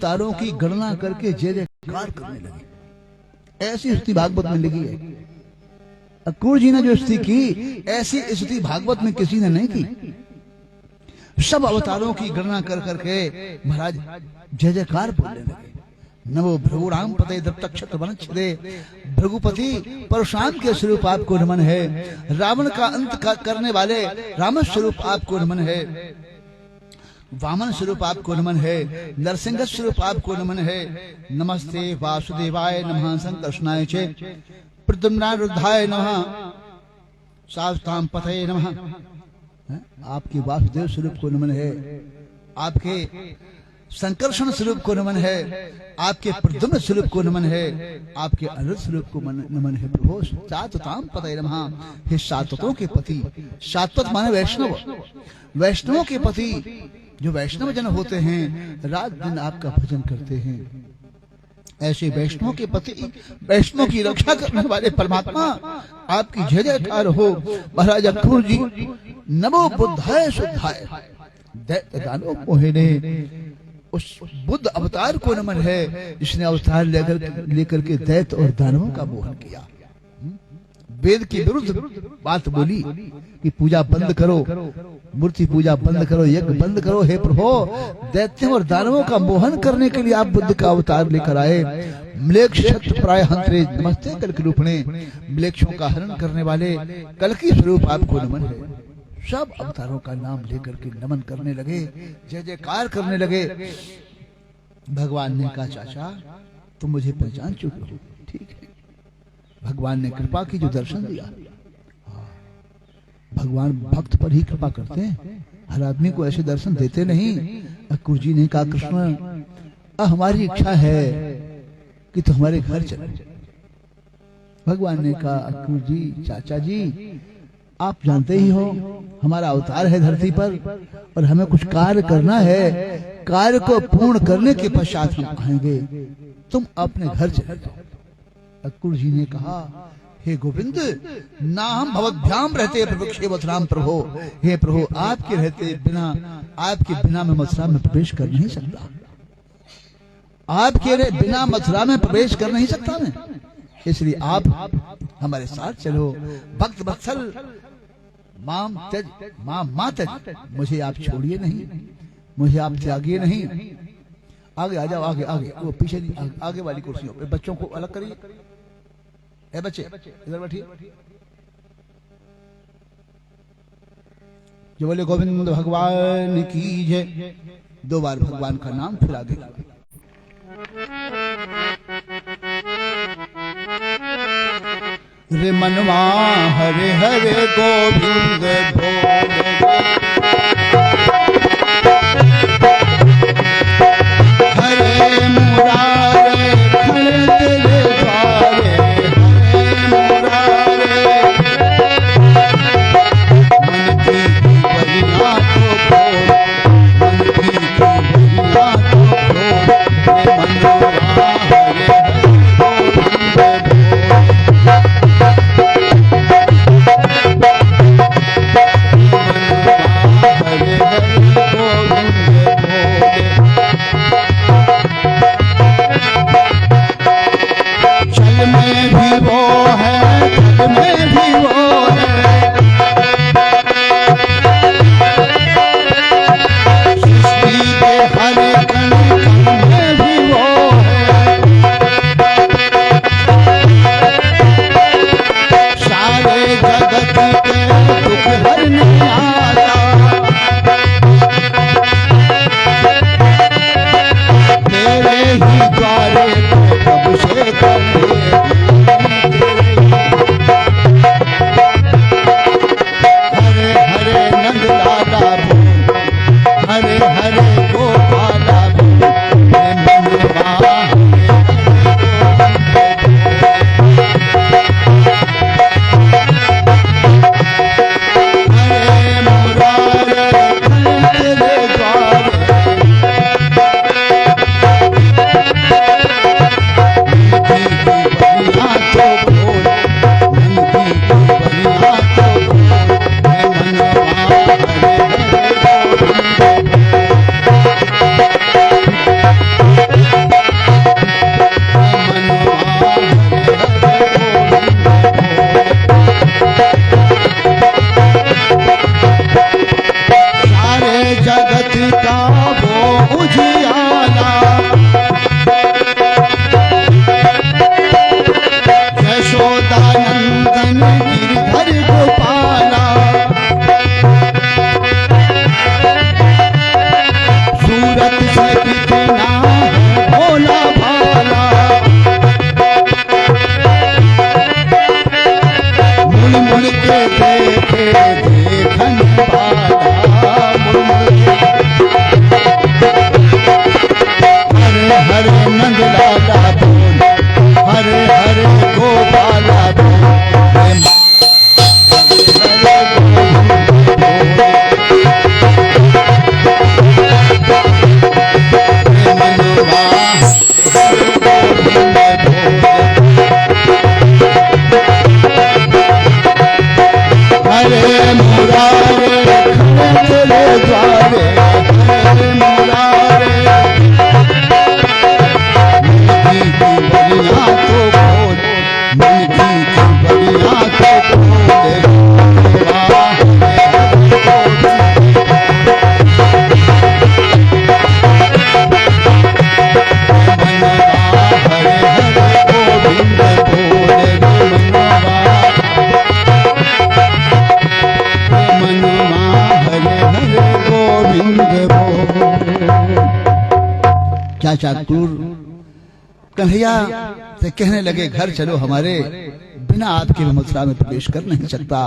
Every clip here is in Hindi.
अवतारों की गणना करके जय जयकार करने लगे। ऐसी स्तुति भागवत में लिखी है। अक्रूर जी ने जो स्तुति की, ऐसी स्तुति भागवत में किसी ने नहीं की। सब अवतारों की गणना कर करके महाराज जय जयकार बोलने लगे। नमो भृगुराम पते दत्तक्षत्र वनच्छदे, भृगुपति परशुराम के स्वरूप आपको नमन है। रावण का अंत करने वाले राम स्वरूप आपको नमन है। वामन स्वरूप आपको नमन है। नरसिंह स्वरूप आपको नमन है। नमस्ते वासुदेवाय नमः, संकर्षणाय च प्रद्युम्नारुद्धाय नमः, शास्ताम पतये नमः। आपके वासुदेव स्वरूप को नमन है। आपके संकर्षण स्वरूप को नमन है। आपके प्रद्युम्न स्वरूप को नमन है। आपके अनिरुद्ध स्वरूप को नमन है। प्रभु शाश्वताम पतये नमः, हे शाश्वतों के पति। शाश्वत माने वैष्णव, वैष्णवों के पति। जो वैष्णव जन होते हैं रात दिन आपका भजन करते हैं। ऐसे वैष्णव के पति, वैष्णव की रक्षा करने वाले परमात्मा आपकी जय जयकार हो। महाराज अक्रूर जी नमो बुद्धाय शुद्धाय दैत्य दानव मोहिने, उस बुद्ध अवतार को नमन है जिसने अवतार लेकर के दैत्य और दानवों का मोहन किया। वेद के विरुद्ध बात बोली कि पूजा बंद करो, मूर्ति पूजा बंद करो, यज्ञ बंद करो। हे प्रभु, दैत्यों और दानवों का मोहन करने के लिए आप बुद्ध का अवतार लेकर आए। म्लेच्छ शत्र प्राय हंत्रे नमस्ते कल के रूपणे, म्लेच्छों का हरण करने वाले कल की स्वरूप आपको नमन है। सब अवतारों का नाम लेकर के नमन करने लगे, जय जयकार करने लगे। भगवान ने कहा चाचा तुम मुझे पहचान चुके हो, ठीक है। भगवान ने कृपा की, जो दर्शन दिया। भगवान भक्त पर ही कृपा करते हैं, हर आदमी को ऐसे दर्शन देते नहीं। अक्रूर जी ने कहा कृष्ण हमारी इच्छा है कि तो हमारे घर चले। भगवान ने कहा अक्रूर जी, चाचा जी आप जानते ही हो हमारा अवतार है धरती पर और हमें कुछ कार्य करना है। कार्य को पूर्ण करने के पश्चात हम आएंगे, तुम अपने घर चले जाओ। अक्रूर जी ने कहा हे गोविंद, ना हम भवद्भ्याम रहते प्रभुक्षे मथुराम प्रभो। हे प्रभु, आपके रहते बिना, आपके बिना मैं मथुरा में प्रवेश कर नहीं सकता। आपके बिना मथुरा में प्रवेश कर नहीं सकता मैं, इसलिए आप हमारे साथ चलो। भक्त वत्सल माम त्यज मां त्यज, मुझे आप छोड़िए नहीं, मुझे आप त्यागिए नहीं। आगे आ जाओ, आगे आगे, वो पीछे नहीं, आगे वाली कुर्सियों पे। बच्चों को अलग करिए। ए बच्चे इधर बैठिए। जो बोले गोविंद भगवान की जय, 2 बार भगवान का नाम फिर आगे। रे मनवा हरे हरे गोविंद भोले, हरे मुरारे खड़े रे द्वारे, हरे मुरारे मन की बलिया को खोल, मन की बलिया को खोल। रे मनवा हरे हरे गोविंद भोले, चाचा क्रूर कन्हैया से कहने लगे, घर चलो हमारे, बिना आपके मैं मथुरा में प्रवेश कर नहीं सकता।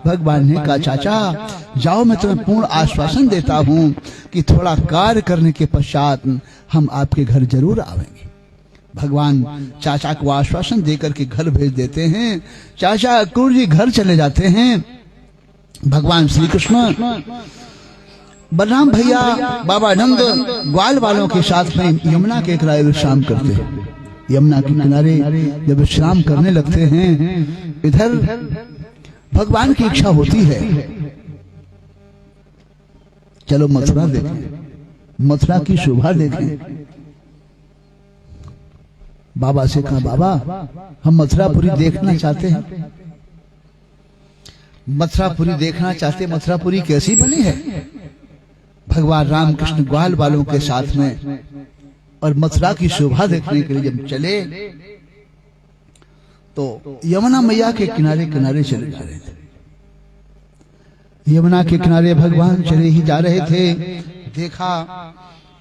भगवान ने कहा, चाचा जाओ, मैं तुम्हें पूर्ण आश्वासन देता हूँ कि थोड़ा कार्य करने के पश्चात हम आपके घर जरूर आवेंगे। भगवान चाचा को आश्वासन देकर के घर भेज देते हैं। चाचा क्रूर जी घर चले जाते हैं। भगवान श्री कृष्ण बलराम भैया बाबा नंद ग्वाल वालों के साथ में यमुना के किनारे विश्राम करते हैं। यमुना के किनारे जब विश्राम करने लगते हैं, इधर भगवान की इच्छा होती है, चलो मथुरा देखें, मथुरा की शोभा देखें। बाबा से कहा, बाबा हम मथुरापुरी देखना चाहते हैं, मथुरापुरी देखना चाहते। मथुरापुरी कैसी बनी है? भगवान रामकृष्ण ग्वाल वालों के साथ में और मथुरा की शोभा देखने के लिए जब चले तो यमुना मैया के किनारे किनारे चले जा रहे थे। यमुना के किनारे भगवान चले ही जा रहे थे। देखा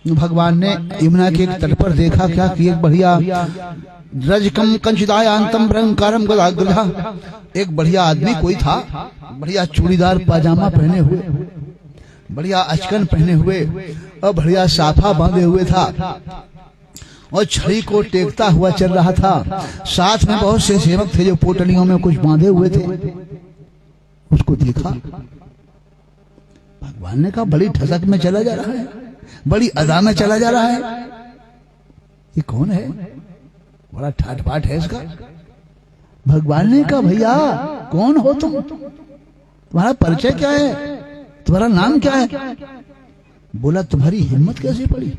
भगवान ने यमुना के तट पर देखा क्या कि एक बढ़िया रजकम कंचदायांतम ब्रह्मकारम गदाग्रहा, एक बढ़िया आदमी कोई था, बढ़िया चूड़ीदार पाजामा पहने हुए, बढ़िया अचकन पहने हुए और बढ़िया साफा बांधे हुए था और छड़ी को टेकता हुआ चल रहा था। साथ में बहुत से सेवक थे जो पोटलियों में कुछ बांधे हुए थे। उसको देखा, भगवान ने कहा, बड़ी ठसक में चला जा रहा है, बड़ी अदा में चला जा रहा है, ये कौन है? बड़ा ठाट बाट है इसका। भगवान ने कहा, भैया कौन हो तुम? तुम्हारा परिचय क्या है? तुम्हारा नाम क्या है? बोला, तुम्हारी हिम्मत कैसे पड़ी?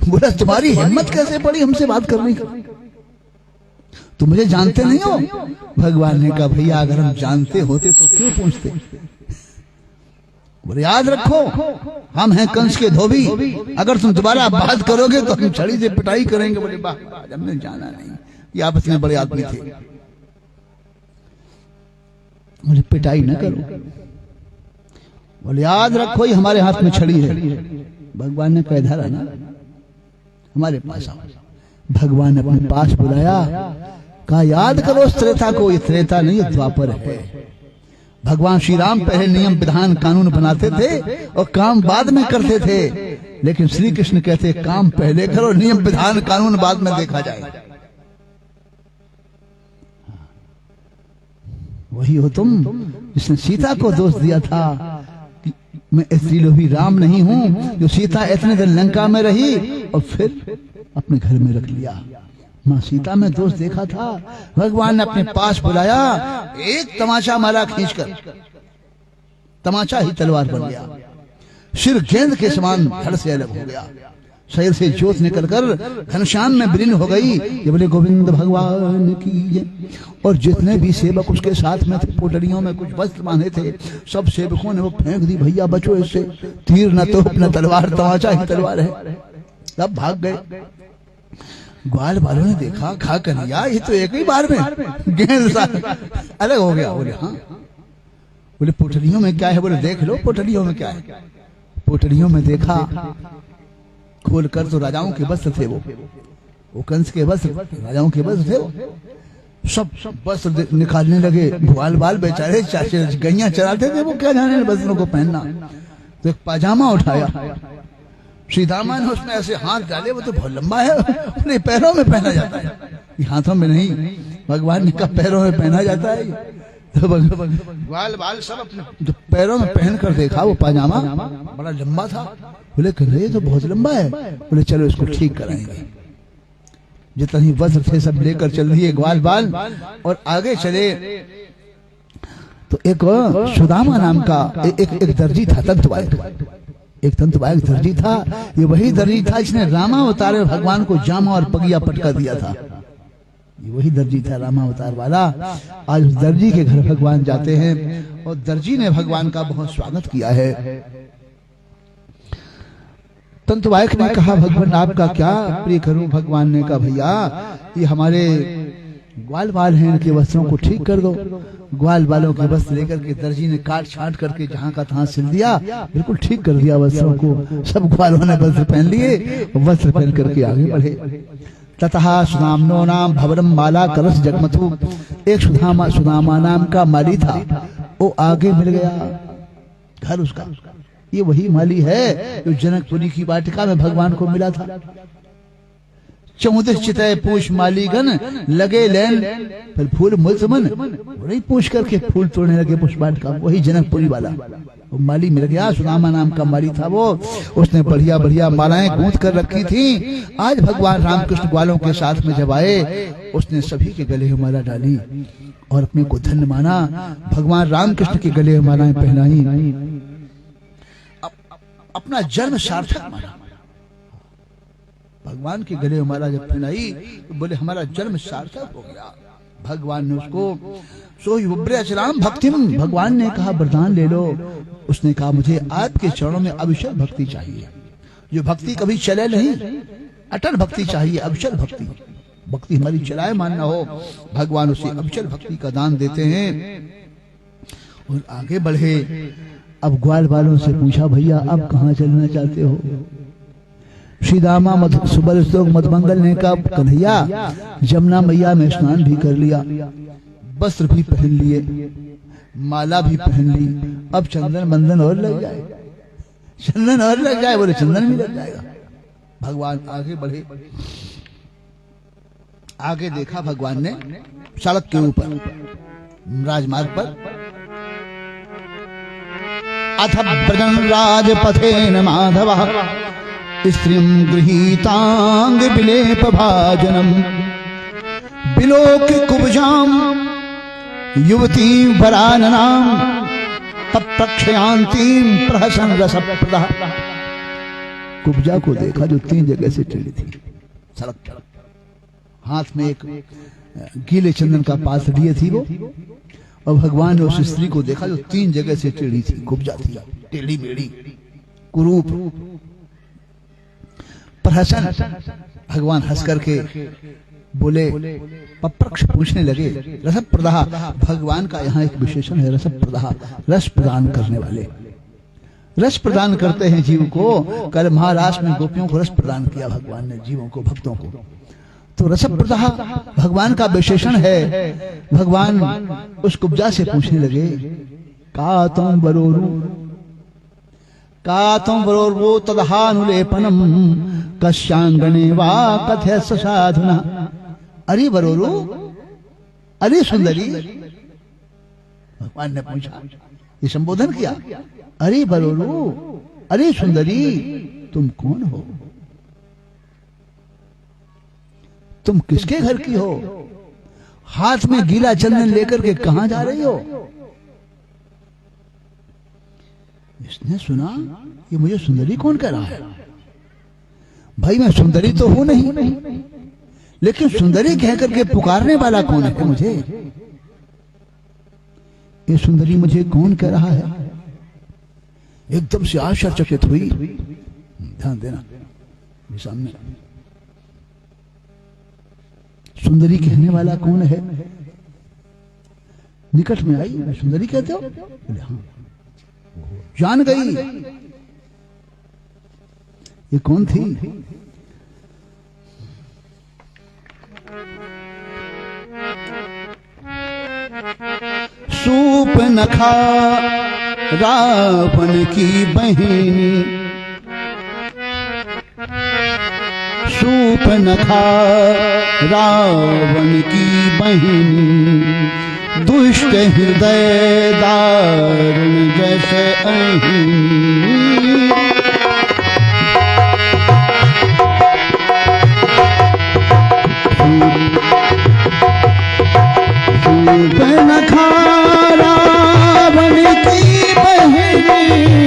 बोला, तुम्हारी हिम्मत कैसे पड़ी हमसे बात करने की? तुम मुझे जानते नहीं हो? भगवान ने कहा, भैया अगर हम जानते होते तो क्यों पूछते? बोले, याद रखो हम हैं कंस के धोबी, अगर तुम दोबारा बात करोगे तो हम छड़ी से पिटाई करेंगे। बोले, वाह, हमने जाना नहीं, ये आपस में बड़े आदमी थे। बोले, पिटाई न करो। बोले, याद रखो ये हमारे हाथ में छड़ी है। भगवान ने कहा, इधर आना, हमारे पास आओ। भगवान ने अपने पास बुलाया, कहा, याद करो उस त्रेता को, ये त्रेता नहीं ये द्वापर है। भगवान श्री राम पहले नियम विधान कानून बनाते थे और काम बाद में करते थे, लेकिन श्री कृष्ण कहते काम पहले करो, नियम विधान कानून बाद में देखा जाए। वही हो तुम जिसने सीता को दोष दिया था, मैं स्त्रीलोभी राम नहीं हूं जो सीता इतने दिन लंका में रही और फिर अपने घर में रख लिया। मां सीता में दोष देखा था। भगवान ने अपने पास बुलाया, एक तमाचा मारा खींचकर, तमाचा ही तलवार बन गया, सिर गेंद के समान धड़ से अलग हो गया, शरीर से ज्योत निकलकर घनश्याम में विलीन हो गई। ये बोले, गोविंद भगवान की जय। और जितने भी सेवक उसके साथ में थे, पोटलियों में कुछ वस्त्र बांधे थे, सब सेवकों ने वो फेंक दी, भैया बचो इससे, तीर न तो अपना तलवार, तमाचा ही तलवार है। सब भाग गए। ग्वाल वालों ने देखा, खा कन्हैया ये तो एक ही बार में गेंद सा अलग हो गया। बोले, हाँ। बोले, पोटलियों में क्या है? बोले, देख लो पोटलियों में क्या है। पोटलियों में देखा, खोल कर तो राजाओं के वस्त्र थे, वो कंस के वस्त्र, राजाओं के वस्त्र थे। वो सब वस्त्र निकालने लगे। ग्वाल बाल बेचारे गैया चराते थे, वो क्या जाने वस्त्रों को पहनना। तो एक पाजामा उठाया, सीतामा ने उसमें ऐसे हाथ डाले, वो तो बहुत लंबा है, अपने पैरों में पहना जाता है, हाथों में नहीं। भगवान ने कहा, पैरों में पहना जाता है। तो ग्वाल बाल सब अपने पैरों में पहन कर देखा, वो पाजामा बड़ा लंबा था। बोले, ये तो बहुत लंबा है। बोले, चलो इसको ठीक कराएंगे। जितने ही वस्त्र थे सब लेकर चल दिए ग्वाल बाल और आगे चले। तो एक सुदामा नाम का एक दर्जी था, तंतुवायक, एक तंतुवायक दर्जी था। ये वही दर्जी था जिसने रामावतार में भगवान को जामा और पगिया पटका दिया था। ये वही दर्जी था रामावतार वाला। आज उस दर्जी के घर भगवान जाते हैं और दर्जी ने भगवान का बहुत स्वागत किया है। तंतुवायक ने कहा, भगवान आपका क्या प्रिय करूं? भगवान ने कहा, भैया ये हमारे ग्वाल बाल हैं इनके वस्त्रों को ठीक कर दो। ग्वाल बालों के वस्त्र लेकर के दर्जी ने काट छाट करके जहां का तहां सिल दिया, बिल्कुल ठीक कर दिया वस्त्रों को। सब ग्वालों ने वस्त्र पहन लिए, वस्त्र पहन करके आगे बढ़े। ततः सुदामनो नाम भवरम माला करस जगमथु, एक सुदामा नाम का माली था, वो आगे मिल गया घर उसका। ये वही माली है जो जनकपुरी की वाटिका में भगवान को मिला था। 14 चितय पूछ मालीगन लगे लेन, फिर फूल मुलसमन, वही पूछ करके फूल तोड़ने लगे पुष्प वाटिका। वही जनकपुरी वाला वो माली मिल गया। सुदामा नाम का माली था वो, उसने बढ़िया बढ़िया मालाएं गूंथ कर रखी थी। आज भगवान रामकृष्ण ग्वालों के साथ में जब आए, उसने सभी के गले में माला डाली और अपने को धन्य माना। भगवान रामकृष्ण के गले में मालाएं पहनाई, अपना जन्म सार्थक माना। भगवान के गले में माला जब पहनाई तो बोले हमारा जन्म सार्थक हो गया। भगवान ने उसको सोयुब्रचराम भक्तिम, भगवान ने कहा वरदान ले लो। उसने कहा मुझे आपके चरणों में अविचल भक्ति चाहिए, जो भक्ति कभी चले नहीं, अटल भक्ति चाहिए, अविचल भक्ति। भक्ति हमारी चलाए मानना हो, भगवान उसे अविचल भक्ति का दान देते हैं। और आगे बढ़े। अब ग्वाल वालों से पूछा भैया अब कहाँ चलना चाहते हो? श्री दामा सुबल श्लोक मधुमंगल ने कहा कन्हैया जमुना मैया में स्नान भी कर लिया, वस्त्र भी पहन लिए, माला भी पहन ली, अब चंदन बंदन और लग जाए, चंदन और लग जाए। बोले चंदन भी लग जाएगा। भगवान आगे बढ़े। आगे देखा भगवान ने सड़क के ऊपर राजमार्ग पर, अथ ब्रजन राजपथेन माधवः स्त्रीं गृहीतांग विलेप भाजनम, विलोक्य कुब्जाम युवती वराननाम, तत्प्रक्षयांतीं प्रहसन रसप्रदा। कुब्जा को देखा जो 3 जगह से टेढ़ी थी, सड़क पर, हाथ में एक गीले चंदन का पात्र लिए थी वो। और भगवान ने उस स्त्री को देखा जो 3 जगह से टेढ़ी थी, कुब्जा थी, टेढ़ी मेढ़ी, कुरूप। प्रहसन, भगवान हंस करके बोले, पप्रक्ष पूछने लगे, रसप्रदाह। भगवान का यहाँ एक विशेषण है, रसप्रदाह, रस प्रदान करने वाले। रस प्रदान करते हैं जीव को। कल महाराष्ट्र में गोपियों को रस प्रदान किया भगवान ने, जीवों को, भक्तों को। तो रसप्रदाह भगवान का विशेषण है। भगवान उस कुब्जा से पूछने लगे, का तुम बरोरू, का तुम बरोरू तदहानुलेपनम कश्यांगणे वा कथय साधुना। अरे बरोरू, अरे सुंदरी, भगवान ने पूछा, ये संबोधन किया। अरे बरोरू, अरे सुंदरी, तुम कौन हो? तुम किसके घर की हो? हाथ में गीला चंदन लेकर के कहां जा रही हो? इसने सुना ये मुझे सुंदरी कौन कह रहा है? भाई मैं सुंदरी तो हूं नहीं, लेकिन सुंदरी कह करके पुकारने वाला कौन है मुझे? ये सुंदरी मुझे कौन कह रहा है? एकदम से आश्चर्यचकित हुई। ध्यान देना, ये सामने सुंदरी कहने वाला कौन है? निकट में आई, सुंदरी कहते हो? बोले हाँ। जान गई ये कौन थी? सूपनखा रावण की बहिनी, सूपनखा रावण की बहिनी, दुष्ट हृदय दारुण जैसे अहिनी। सूपनखा रावण की बहिनी,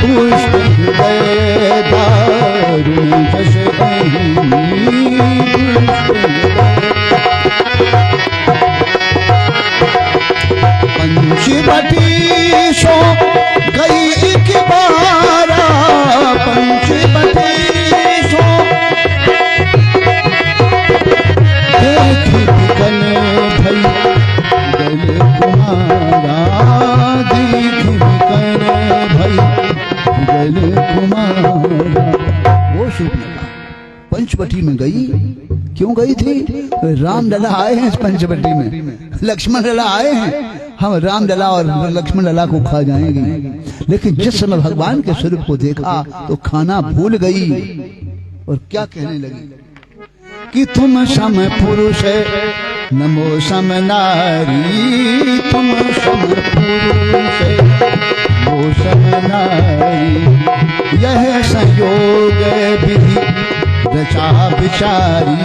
दुष्ट हृदय दारुण जैसे अहिनी। पंचवटी सो गई एक बारा, पंचवटी सो देखी कने पंचवटी में गई। क्यों गई थी? राम लला आए हैं इस पंचवटी में, लक्ष्मण लला आए हैं, हम राम लला और लक्ष्मण लला को खा जाएंगे। लेकिन जिस समय भगवान के स्वरूप को देखा तो खाना भूल गई और क्या कहने लगी कि तुम सम पुरुष नमो सम नारी, तुम सम पुरुष नमो सम नारी, यह संयोग विधि रचा विचारी,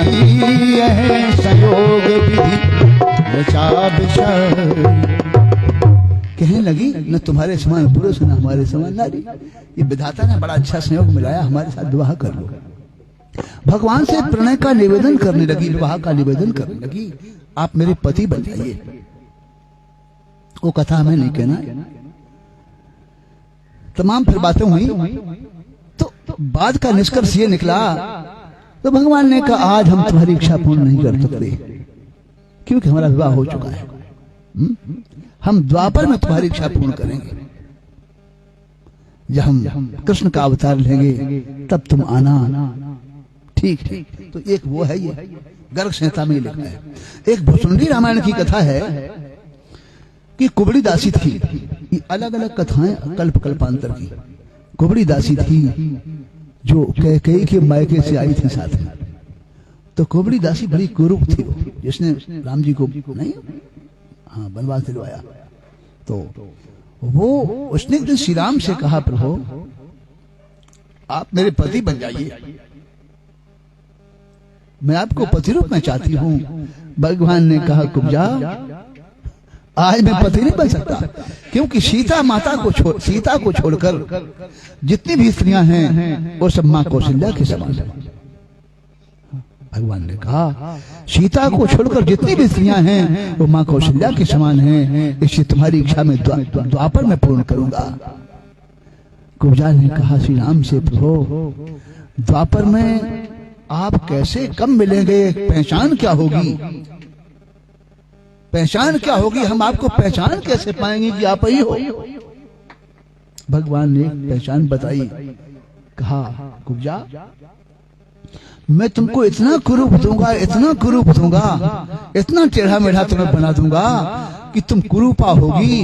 यह संयोग विधि रचा विचारी। कहने लगी न तुम्हारे समान पुरुष न हमारे समान नारी, ये विधाता ने बड़ा अच्छा संयोग मिलाया, हमारे साथ विवाह कर लो। भगवान से प्रणय का निवेदन करने लगी, विवाह का निवेदन करने लगी, आप मेरे पति बन जाइए। वो कथा हमें नहीं कहना, तमाम फिर बातें हुई। तो बाद का निष्कर्ष ये निकला, तो भगवान ने कहा आज हम तुम्हारी इच्छा पूर्ण नहीं कर सकते क्योंकि हमारा विवाह हो चुका है। हम द्वापर में तुम्हारी इच्छा पूर्ण करेंगे, जब हम कृष्ण का अवतार लेंगे तब तुम आना। ठीक है। तो एक वो है, ये गर्ग संहिता में लिखा है। एक भुसुंडी रामायण की कथा है कि कुबड़ी दासी थी। ये अलग अलग कथाएं कल्प कल्पांतर की। कुबड़ी दासी थी जो कैकेयी के मायके से आई थी साथ में। तो कुबड़ी दासी बड़ी कुरूप थी, वो जिसने राम जी को नहीं वनवास दिलवाया। तो वो उसने एक दिन श्री राम से कहा, प्रभु आप मेरे पति बन जाइए, मैं आपको पति रूप में चाहती हूं। भगवान ने कहा, कुब्जा आज मैं पति नहीं बन सकता, क्योंकि सीता को छोड़कर जितनी भी स्त्रियां हैं वो सब मां कौशल्या के समान है। भगवान ने कहा सीता को छोड़कर जितनी भी स्त्रियां हैं वो मां कौशल्या के समान हैं, इसलिए तुम्हारी इच्छा में द्वापर में पूर्ण करूंगा। कुब्जा ने कहा श्री राम से, प्रभु द्वापर में आप कैसे कम मिलेंगे, पहचान क्या होगी, पहचान क्या होगी, हम आपको पहचान कैसे पाएंगे कि आप ही हो। भगवान ने पहचान बताई। कहा कुब्जा मैं तुमको इतना कुरूप दूंगा, इतना कुरूप दूंगा, इतना टेढ़ा मेढ़ा तुम्हें बना दूंगा कि तुम कुरूपा होगी,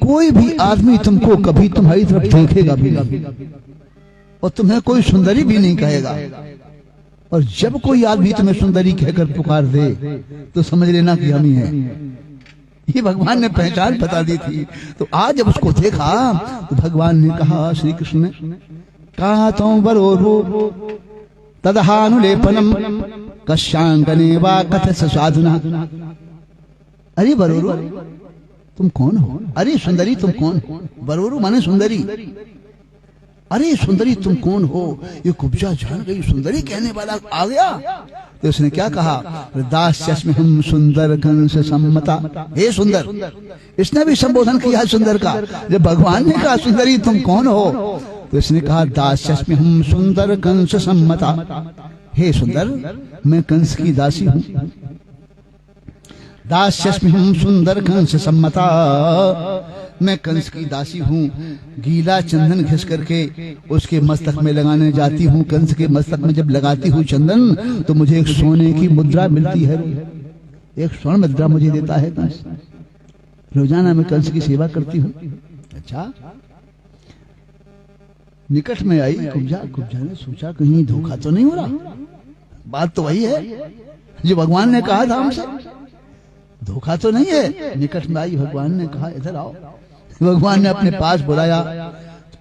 कोई भी आदमी तुमको कभी तुम्हारी तरफ देखेगा भी नहीं और तुम्हें कोई सुंदरी भी नहीं कहेगा। और जब कोई आदमी तुम्हें सुंदरी कहकर पुकार दे तो समझ लेना कि हम ही हैं। ये भगवान ने पहचान बता दी थी। तो आज जब उसको देखा तो भगवान ने कहा, श्री कृष्ण ने कहा, तुम बरो तदहानुलेपनम कश्यांगने वा कथस साधना। अरे बरोरू तुम कौन हो? अरे सुंदरी तुम कौन हो? बरोरू माने सुंदरी। अरे सुंदरी तुम कौन हो? ये कुब्जा जान गई, सुंदरी कहने वाला आ गया। तो उसने क्या कहा, दास्यस्मि हम सुंदर कंस सम्मता। हे सुंदर, इसने भी संबोधन किया सुंदर का। जब भगवान ने कहा सुंदरी तुम कौन हो, तो इसने कहा दास्यस्मि हम सुंदर कंस सम्मता। हे सुंदर, मैं कंस की दासी हूं। दास्यस्मि हम सुंदर कंस सम्मता, मैं कंस की दासी हूँ। गीला चंदन घिस करके उसके मस्तक में लगाने जाती हूँ। कंस के मस्तक में जब लगाती हूँ चंदन तो मुझे एक सोने की मुद्रा मिलती है, एक स्वर्ण मुद्रा मुझे देता है कंस। रोजाना मैं कंस की सेवा करती हूँ। अच्छा, निकट में आई कुब्जा। कुब्जा ने सोचा कहीं धोखा तो नहीं हो रहा। बात तो वही है जो भगवान ने कहा था हमसे, धोखा तो नहीं है। निकट में आई, भगवान ने कहा इधर आओ। भगवान ने अपने पास बुलाया।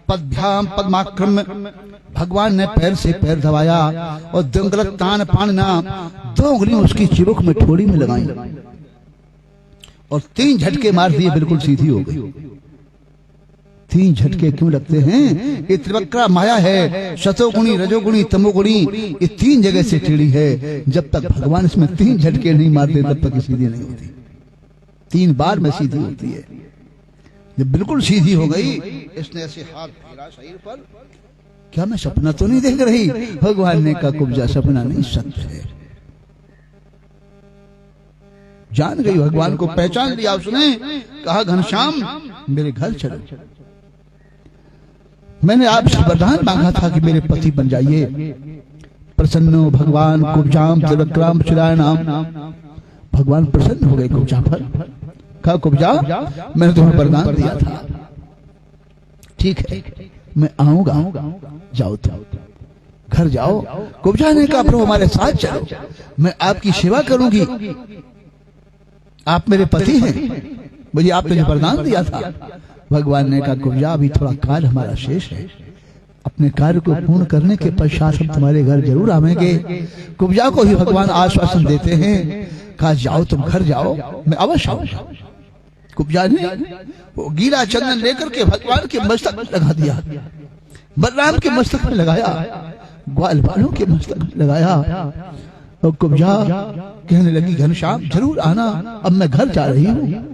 पद्भ्याम पद्माक्रम, भगवान ने पैर से पैर दबाया और दंगलतान पानना, 2 उंगलियां उसकी चिबुक में ठोड़ी में लगाई और 3 झटके मार दिए, बिल्कुल सीधी हो गई। 3 झटके क्यों लगते हैं? ये त्रिवक्रा माया है, शतोगुणी रजोगुणी तमोगुणी, ये 3 जगह से टेढ़ी है। जब तक भगवान इसमें 3 झटके नहीं मारते तब तक सीधी नहीं होती। 3 बार में सीधी होती है। जब बिल्कुल सीधी हो गई, इसने ऐसे हाथ फेरा शरीर पर, क्या मैं सपना तो नहीं देख रही? भगवान ने कहा कुब्जा सपना नहीं, सत्य है। जान गई, भगवान को पहचान लिया उसने। कहा घनश्याम मेरे घर चलो, मैंने आपसे वरदान मांगा था कि मेरे पति बन जाइए। प्रसन्नो भगवान कुब्जाम त्रिविक्रम शिलानाम। भगवान प्रसन्न हो गए कुब्जा पर। कहा कुब्जा मैंने तुम्हें वरदान दिया था, ठीक है मैं आऊंगा, जाओ तुम घर जाओ। कुब्जा ने कहा प्रभु हमारे साथ चलो, मैं आपकी सेवा करूंगी, आप मेरे पति हैं, मुझे आपने जो वरदान दिया था। भगवान ने कहा कुब्जा अभी थोड़ा काल हमारा शेष है, अपने कार्य को पूर्ण करने के पश्चात हम तुम्हारे घर जरूर आवेंगे। कुब्जा को ही भगवान आश्वासन देते हैं। कहा जाओ तुम घर जाओ, मैं अवश्य आऊंगा। कुब्जा ने वो गीला चंदन लेकर के भगवान के मस्तक में लगा दिया, बलराम के मस्तक में लगाया, ग्वाल वालों के मस्तक में लगाया। और कुब्जा कहने लगी घनश्याम जरूर आना, अब मैं घर जा रही हूँ,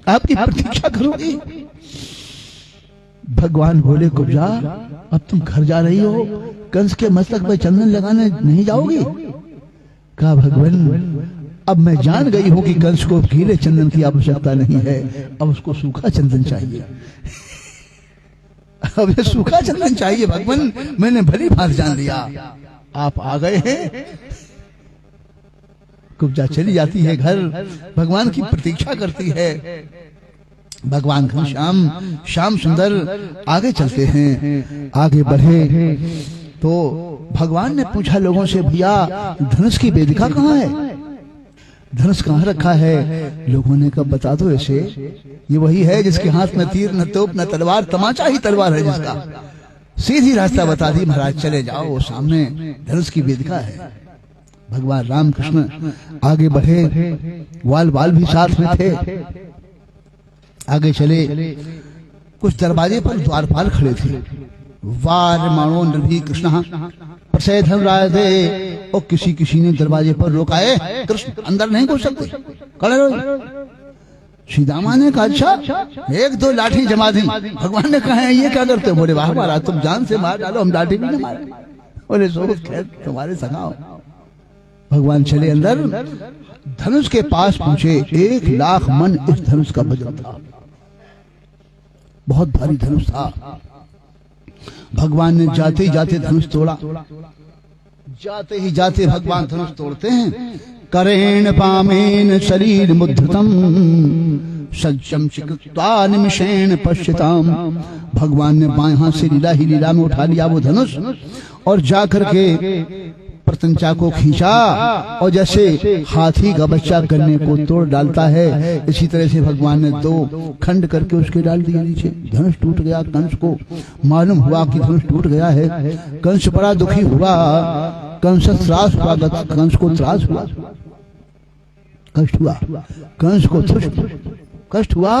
आपकी प्रतीक्षा करूंगी। भगवान बोले कुब्जा अब तुम घर जा रही हो, कंस के मस्तक में चंदन लगाने नहीं जाओगी? कहा भगवान अब मैं जान गई हूं कि कंस को गीले चंदन की आवश्यकता नहीं है, अब उसको सूखा चंदन चाहिए। अब ये सूखा चंदन चाहिए भगवान, मैंने भली भांत जान लिया, आप आ गए हैं। कुब्जा चली जाती है घर, भगवान की प्रतीक्षा करती है। भगवान घनश्याम श्याम सुंदर आगे चलते हैं। आगे बढ़े तो भगवान ने पूछा लोगों से भैया धनुष की वेदिका कहाँ है, धनुष कहाँ रखा है? लोगों ने कहा बता दो ऐसे, ये वही है जिसके हाथ में तीर न तोप न तलवार, तमाचा ही तलवार है जिसका। सीधी रास्ता बता दी महाराज, चले जाओ वो सामने धनुष की वेदिका है। भगवान राम कृष्ण आगे बढ़े, ग्वाल बाल भी साथ में थे। आगे चले, कुछ दरवाजे पर द्वारपाल खड़े थे। वार मानो नरभी कृष्ण प्रसय धर्मराज दे, और किसी ने दरवाजे पर रोकाए, कृष्ण अंदर नहीं घुस सकते, खड़े रहो। सीतामा ने कहा अच्छा, एक दो लाठी जमा दी। भगवान ने कहा ये क्या करते हो? बोले वाह महाराज तुम जान से मार डालो, हम लाठी भी नहीं मारे। बोले सो खैर तुम्हारे सगाओ। भगवान चले अंदर, धनुष के पास पहुंचे। 1,00,000 मन इस धनुष का वजन था, बहुत भारी धनुष था। भगवान ने जाते ही जाते धनुष तोड़ा, जाते ही जाते भगवान धनुष तोड़ते हैं। करेण पामेन शरीर मुद्धतम सज्जम चिकित्वा निमिषेण पश्यताम। भगवान ने बाएं हाथ से लीला ही लीला में उठा लिया वो धनुष, और जाकर के प्रतंचा को खींचा, और जैसे हाथी का बच्चा गन्ने को तोड़ डालता है, इसी तरह से भगवान ने 2 खंड करके उसके डाल दिया नीचे। धनुष टूट गया। कंस को मालूम हुआ कि धनुष टूट गया है। कंस बड़ा दुखी हुआ, कंस त्रास हुआ, कंस को त्रास हुआ, कष्ट हुआ, कंस को कष्ट हुआ।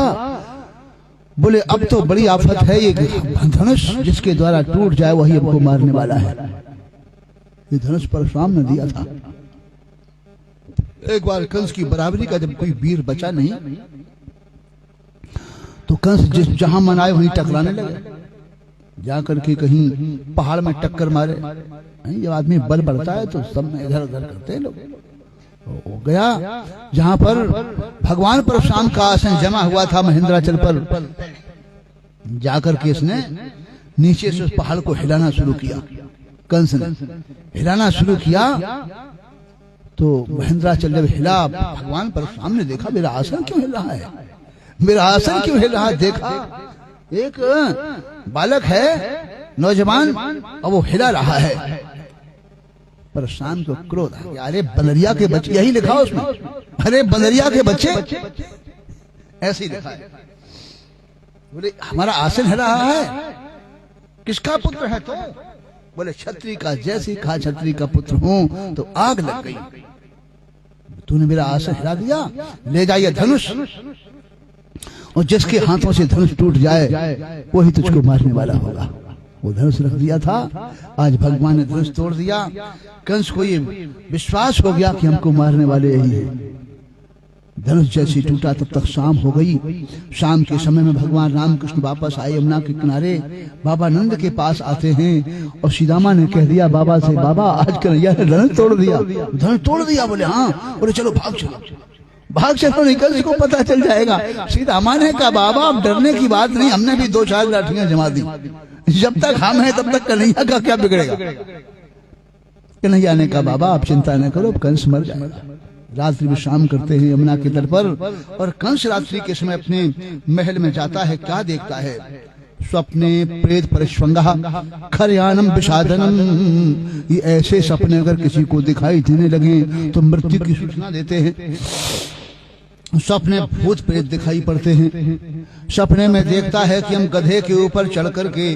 बोले अब तो बड़ी आफत है, ये धनुष जिसके द्वारा टूट जाए वही हमको मारने वाला है। ये धनुष परशुराम ने दिया था। एक बार कंस की बराबरी का जब कोई वीर बचा नहीं, तो कंस जहां मन आए वहीं टकराने लगे, जाकर के कहीं पहाड़ में टक्कर मारे। जब आदमी बल बढ़ता है तो सब में इधर उधर करते हैं लोग। हो गया जहां पर भगवान परशुराम का आसन जमा हुआ था महेंद्राचल पर, जाकर के इसने नीचे से उस पहाड़ को हिलाना शुरू किया। कंस ने हिलाना शुरू किया तो महेंद्राचल जब हिला, भगवान परशुराम ने देखा मेरा आसन क्यों हिल रहा है, मेरा आसन क्यों हिल रहा है। देखा एक बालक है नौजवान, और वो हिला रहा है। परशुराम को क्रोध आ गया, अरे बनरिया के बच्चे, यही लिखा उसमें, अरे बनरिया के बच्चे, ऐसे ही लिखा है। बोले हमारा आसन हिल रहा है, किसका पुत्र है तो? बोले क्षत्रिय का। जैसे कहा क्षत्रिय का पुत्र हूं तो आग लग गई, तूने मेरा आसन हिला दिया, ले जाइए धनुष, और जिसके हाथों से धनुष टूट जाए वही तुझको मारने वाला होगा। वो धनुष रख दिया था, आज भगवान ने धनुष तोड़ दिया। कंस को ये विश्वास हो गया कि हमको मारने वाले यही है। धनुष जैसे टूटा तब तक शाम हो गई। शाम के समय में भगवान रामकृष्ण वापस आए यमुना के किनारे। बाबा नंद के पास आते हैं और सीतामा ने कह दिया बाबा से, बाबा आज कन्हैया ने धनुष तोड़ दिया। धनुष तोड़ दिया? बोले हाँ। बोले चलो भाग चलो, भाग चलो, निकल को पता चल जाएगा। सीतामा ने कहा बाबा अब डरने की बात नहीं, हमने भी 2-4 लाठियां जमा दी, जब तक हम हैं तब तक कन्हैया का क्या बिगड़ेगा। कन्हैया ने कहा बाबा आप चिंता न करो, कंस मर जाएगा। रात्रि विश्राम करते हैं यमुना के तट पर, और कंस रात्रि के समय अपने महल में जाता है। क्या देखता है? स्वप्ने प्रेत परिश्वंगा खरयानम विषादनम। ये ऐसे सपने अगर किसी को दिखाई देने लगे तो मृत्यु की सूचना देते हैं। सपने भूत प्रेत दिखाई पड़ते हैं। सपने में देखता है कि हम गधे के ऊपर चढ़ करके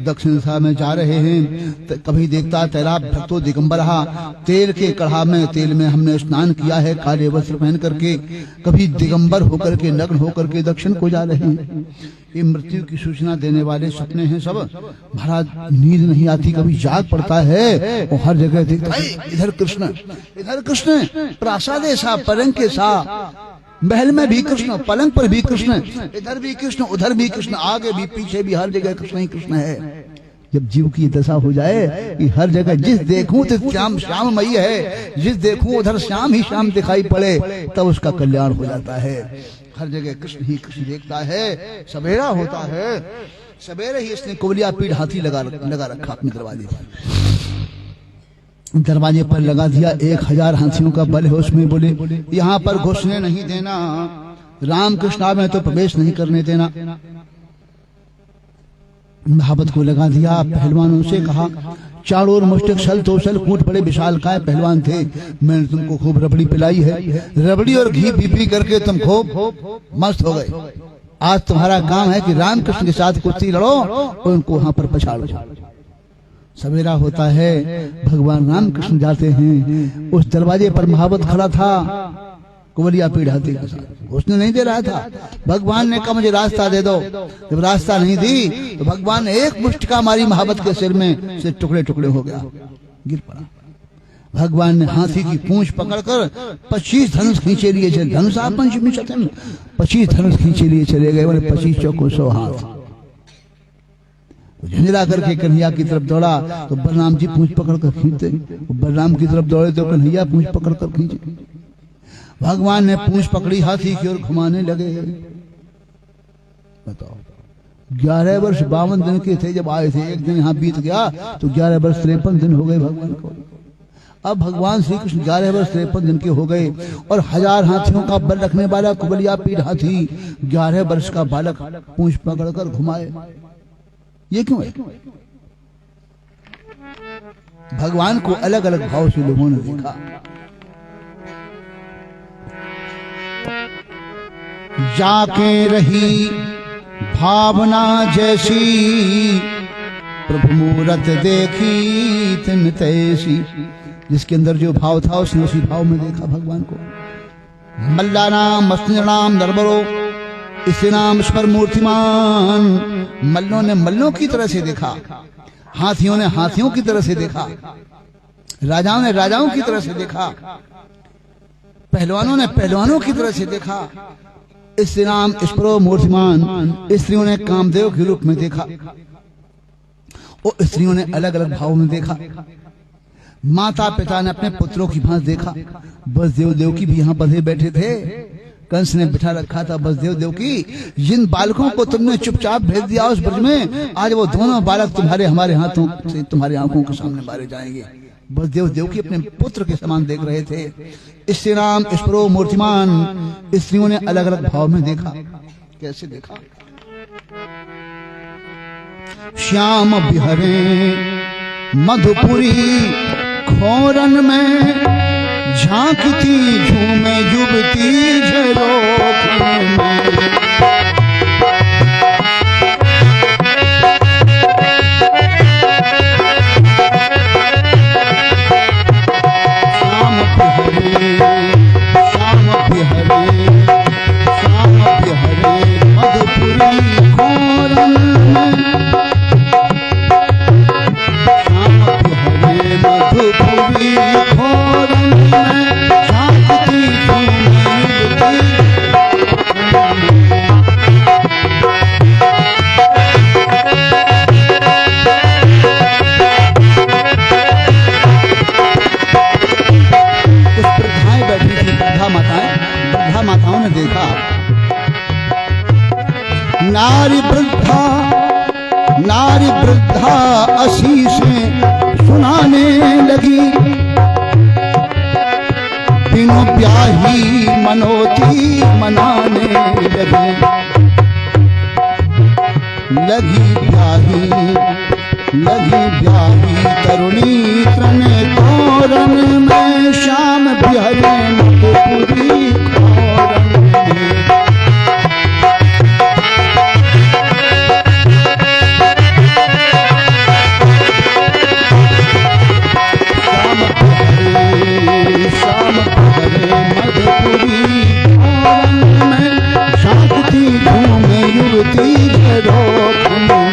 दक्षिण दिशा में जा रहे हैं। कभी देखता है तैराब भक्तो दिगंबरहा, तेल के कढ़ा में तेल में हमने स्नान किया है काले वस्त्र पहन करके। कभी दिगंबर होकर के नग्न होकर के दक्षिण को जा रहे हैं। ये मृत्यु की सूचना देने वाले सपने हैं सब। महाराज नींद नहीं आती, कभी जाग पड़ता है और हर जगह देखता है इधर कृष्ण, इधर कृष्ण, प्रासादे सा पलंग सा, महल में भी कृष्ण, पलंग पर भी कृष्ण, इधर भी कृष्ण, उधर भी कृष्ण, आगे भी पीछे भी, हर जगह कृष्ण ही कृष्ण है। जब जीव की दशा हो जाए कि हर जगह जिस देखूं तो श्याम श्याममयी है, जिस देखूं उधर श्याम ही श्याम दिखाई पड़े, तब उसका कल्याण हो जाता है। हर जगह कृष्ण ही कृष्ण देखता है। सवेरा होता है, सवेरे ही इसने कुबलिया पीठ हाथी लगा रखा अपने दरवाजे पर। दरवाजे पर लगा दिया, 1000 हाथियों का बल है उसमें। बोले यहाँ पर घुसने नहीं देना, राम कृष्ण में तो प्रवेश नहीं करने देना। महाबत को लगा दिया। पहलवानों से कहा चारों ओर मुष्टिक छल तोसल कूट बड़े विशालकाय पहलवान थे, मैंने तुमको खूब रबड़ी पिलाई है, रबड़ी और घी पी करके तुम खूब मस्त हो गए। आज तुम्हारा काम है कि राम कृष्ण के साथ कुश्ती लड़ो और उनको वहां पर पछाड़ो। सवेरा होता है, भगवान राम कृष्ण जाते हैं। उस दरवाजे पर महाबत खड़ा था कुबलिया पीठ हाथी के साथ। उसने नहीं दे रहा था। भगवान ने कहा मुझे रास्ता दे दो। जब रास्ता नहीं दी तो भगवान ने एक मुष्टिका मारी महाबत के सिर में, से टुकड़े टुकड़े हो गया, गिर पड़ा। भगवान ने हाथी की पूंछ पकड़कर 25 धनुष खींचे लिए चले। धनुषा पंचमी शतम, 25 धनुष खींचे लिए चले गए। बोले 25 चौको 100 हाथ। झंझला करके कन्हैया की तरफ दौड़ा तो बलराम जी पूंछ पकड़कर खींचते, बलराम की तरफ दौड़े तो कन्हैया पूंछ पकड़कर खींचे। भगवान ने पूंछ पकड़ी, हाथी की ओर घुमाने लगे। बताओ 11 वर्ष 52 दिन के थे जब आए थे। एक दिन यहाँ बीत गया तो 11 वर्ष 53 दिन हो गए भगवान को। अब भगवान श्री कृष्ण 11 वर्ष 53 दिन के हो गए और 1000 हाथियों का बल रखने वाला कुबलिया पीठ हाथी 11 वर्ष का बालक पूंछ पकड़कर घुमाए। ये क्यों है? भगवान को अलग अलग भाव से लोगों ने देखा। जाके रही भावना जैसी, प्रभु मूरत देखी तिन तैसी। जिसके अंदर जो भाव था उसने उसी भाव में देखा भगवान को। मल्लानाम मस्तनाम नरबरो, इसे नाम स्वर मूर्तिमान। मल्लों ने मल्लों की तरह से देखा, हाथियों ने हाथियों की तरह से देखा, राजाओं ने राजाओं की तरह से देखा, पहलवानों ने पहलवानों की तरह से देखा। इससे नाम स्परो मूर्तिमान। स्त्रियों ने कामदेव के रूप में देखा और स्त्रियों ने अलग अलग भाव में देखा। माता पिता ने अपने पुत्रों की भांति देखा। बसदेव देवकी भी यहाँ बंधे बैठे थे। कंस ने बिठा रखा था बसदेव देवकी। जिन बालकों को तुमने चुपचाप भेज दिया उस ब्रज में, आज वो दोनों बालक तुम्हारे हमारे हाथों से तुम्हारी आंखों के सामने मारे जाएंगे। बसदेव देवकी अपने पुत्र के समान देख रहे थे। इससे नाम स्परो मूर्तिमान। स्त्रियों ने अलग अलग भाव में देखा। कैसे देखा? श्याम बिहरे मधुपुरी खोरन में, झांकती झूमे युवती झरोखे में। माताओं ने देखा। नारी वृद्धा असीसें सुनाने लगी। बिनु ब्याही मनोती मनाने लगी ब्याही तरुणी तन तोरन में श्याम बिहरे मधुपुरी खोरन में। श्याम बिहरे मधुपुरी खोरन में शांति घूमे युवती घरों में।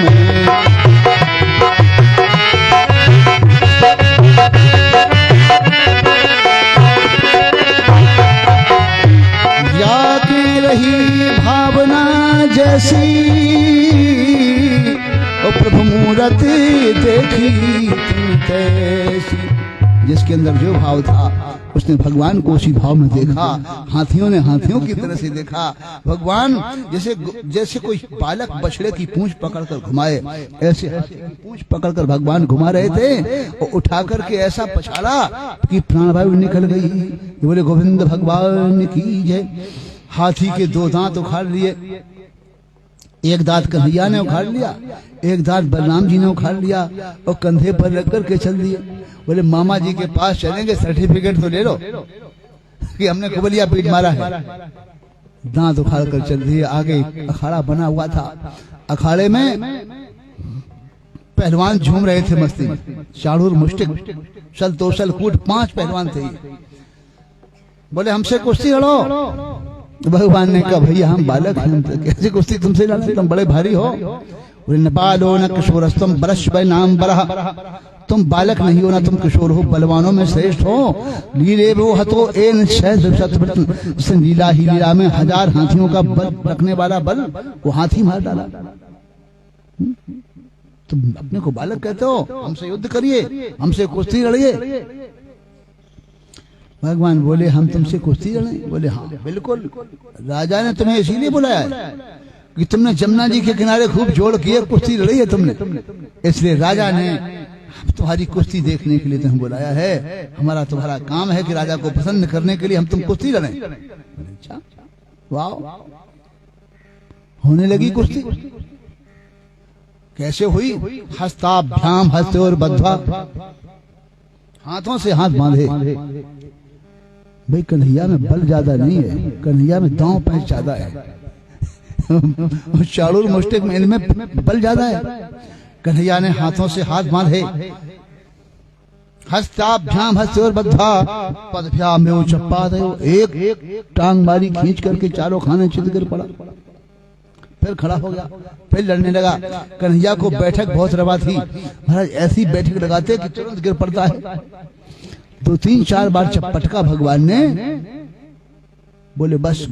रही भावना जैसी ओ प्रभु मूरत देखी तैसी। जिसके अंदर जो भाव था उसने भगवान को उसी भाव में देखा। हाथियों ने हाथियों की तरह से देखा। भगवान जैसे कोई बालक बछड़े की पूंछ पकड़कर घुमाए, ऐसे पूंछ पकड़कर भगवान घुमा रहे थे और उठा करके ऐसा पछाड़ा कि प्राणवायु निकल गई। बोले गोविंद भगवान की जय। हाथी के 2 दांत उखाड़ लिए, एक दांत कन्हैया ने उखाड़ लिया, एक दांत बलराम जी ने उखाड़ लिया और कंधे पर रख करके चल दिए। बोले मामा जी के पास चलेंगे, सर्टिफिकेट तो ले लो कि हमने कुबलिया पीट मारा है। दांत उखाड़ कर चल दिए। आगे अखाड़ा बना हुआ था। अखाड़े में पहलवान झूम रहे थे मस्ती में। चाड़ूर मुष्टिक सल तोसल कूट 5 पहलवान थे। बोले हमसे कुश्ती लड़ो। भगवान ने कहा भैया हम बालक हैं, कैसे कुश्ती तुमसे लड़े, तुम बड़े भारी हो। न बालो न किशोरस्तम बरश बै नाम बरह। तुम बालक नहीं हो ना तुम किशोर हो, बलवानों में श्रेष्ठ हो। लीले वो हतो एन शह लीला ही लीला में 1000 हाथियों का बल रखने वाला बल वो हाथी मार डाला। तुम अपने को बालक कहते हो, हमसे युद्ध करिए, हमसे कुश्ती लड़िए। भगवान बोले हम तुमसे कुश्ती लड़ें? बोले हाँ बिल्कुल। राजा ने तुम्हें इसीलिए बुलाया है कि तुमने जमुना जी के किनारे खूब जोड़ किए, कुश्ती लड़ी है तुमने, इसलिए राजा ने तुम्हारी कुश्ती देखने के लिए तुम्हें बुलाया है। हमारा तुम्हारा काम है कि राजा को प्रसन्न करने के लिए हम तुम कुश्ती लड़ें। अच्छा वाह। होने लगी कुश्ती। कैसे हुई? हस्ताभ्याम हस्ते और बद्धा, हाथों से हाथ बांधे। भाई कन्हैया में बल ज्यादा नहीं है, कन्हैया में दांव पैंच ज्यादा है। चाड़ूर मुष्टिक में इनमें बल ज्यादा है। कन्हैया ने हाथों से हाथ बांधे। हस्ताभ्याम हस्ते और बद्धा पदभ्याम में चप्पा दे। एक टांग मारी खींच करके चारों खाने चित गिर पड़ा। फिर खड़ा हो गया, फिर लड़ने लगा। कन्हैया को बैठक बहुत रवा थी। महाराज ऐसी बैठक लगाते कि तुरंत गिर पड़ता है। 2-3-4 बार चपटका भगवान ने। बोले बस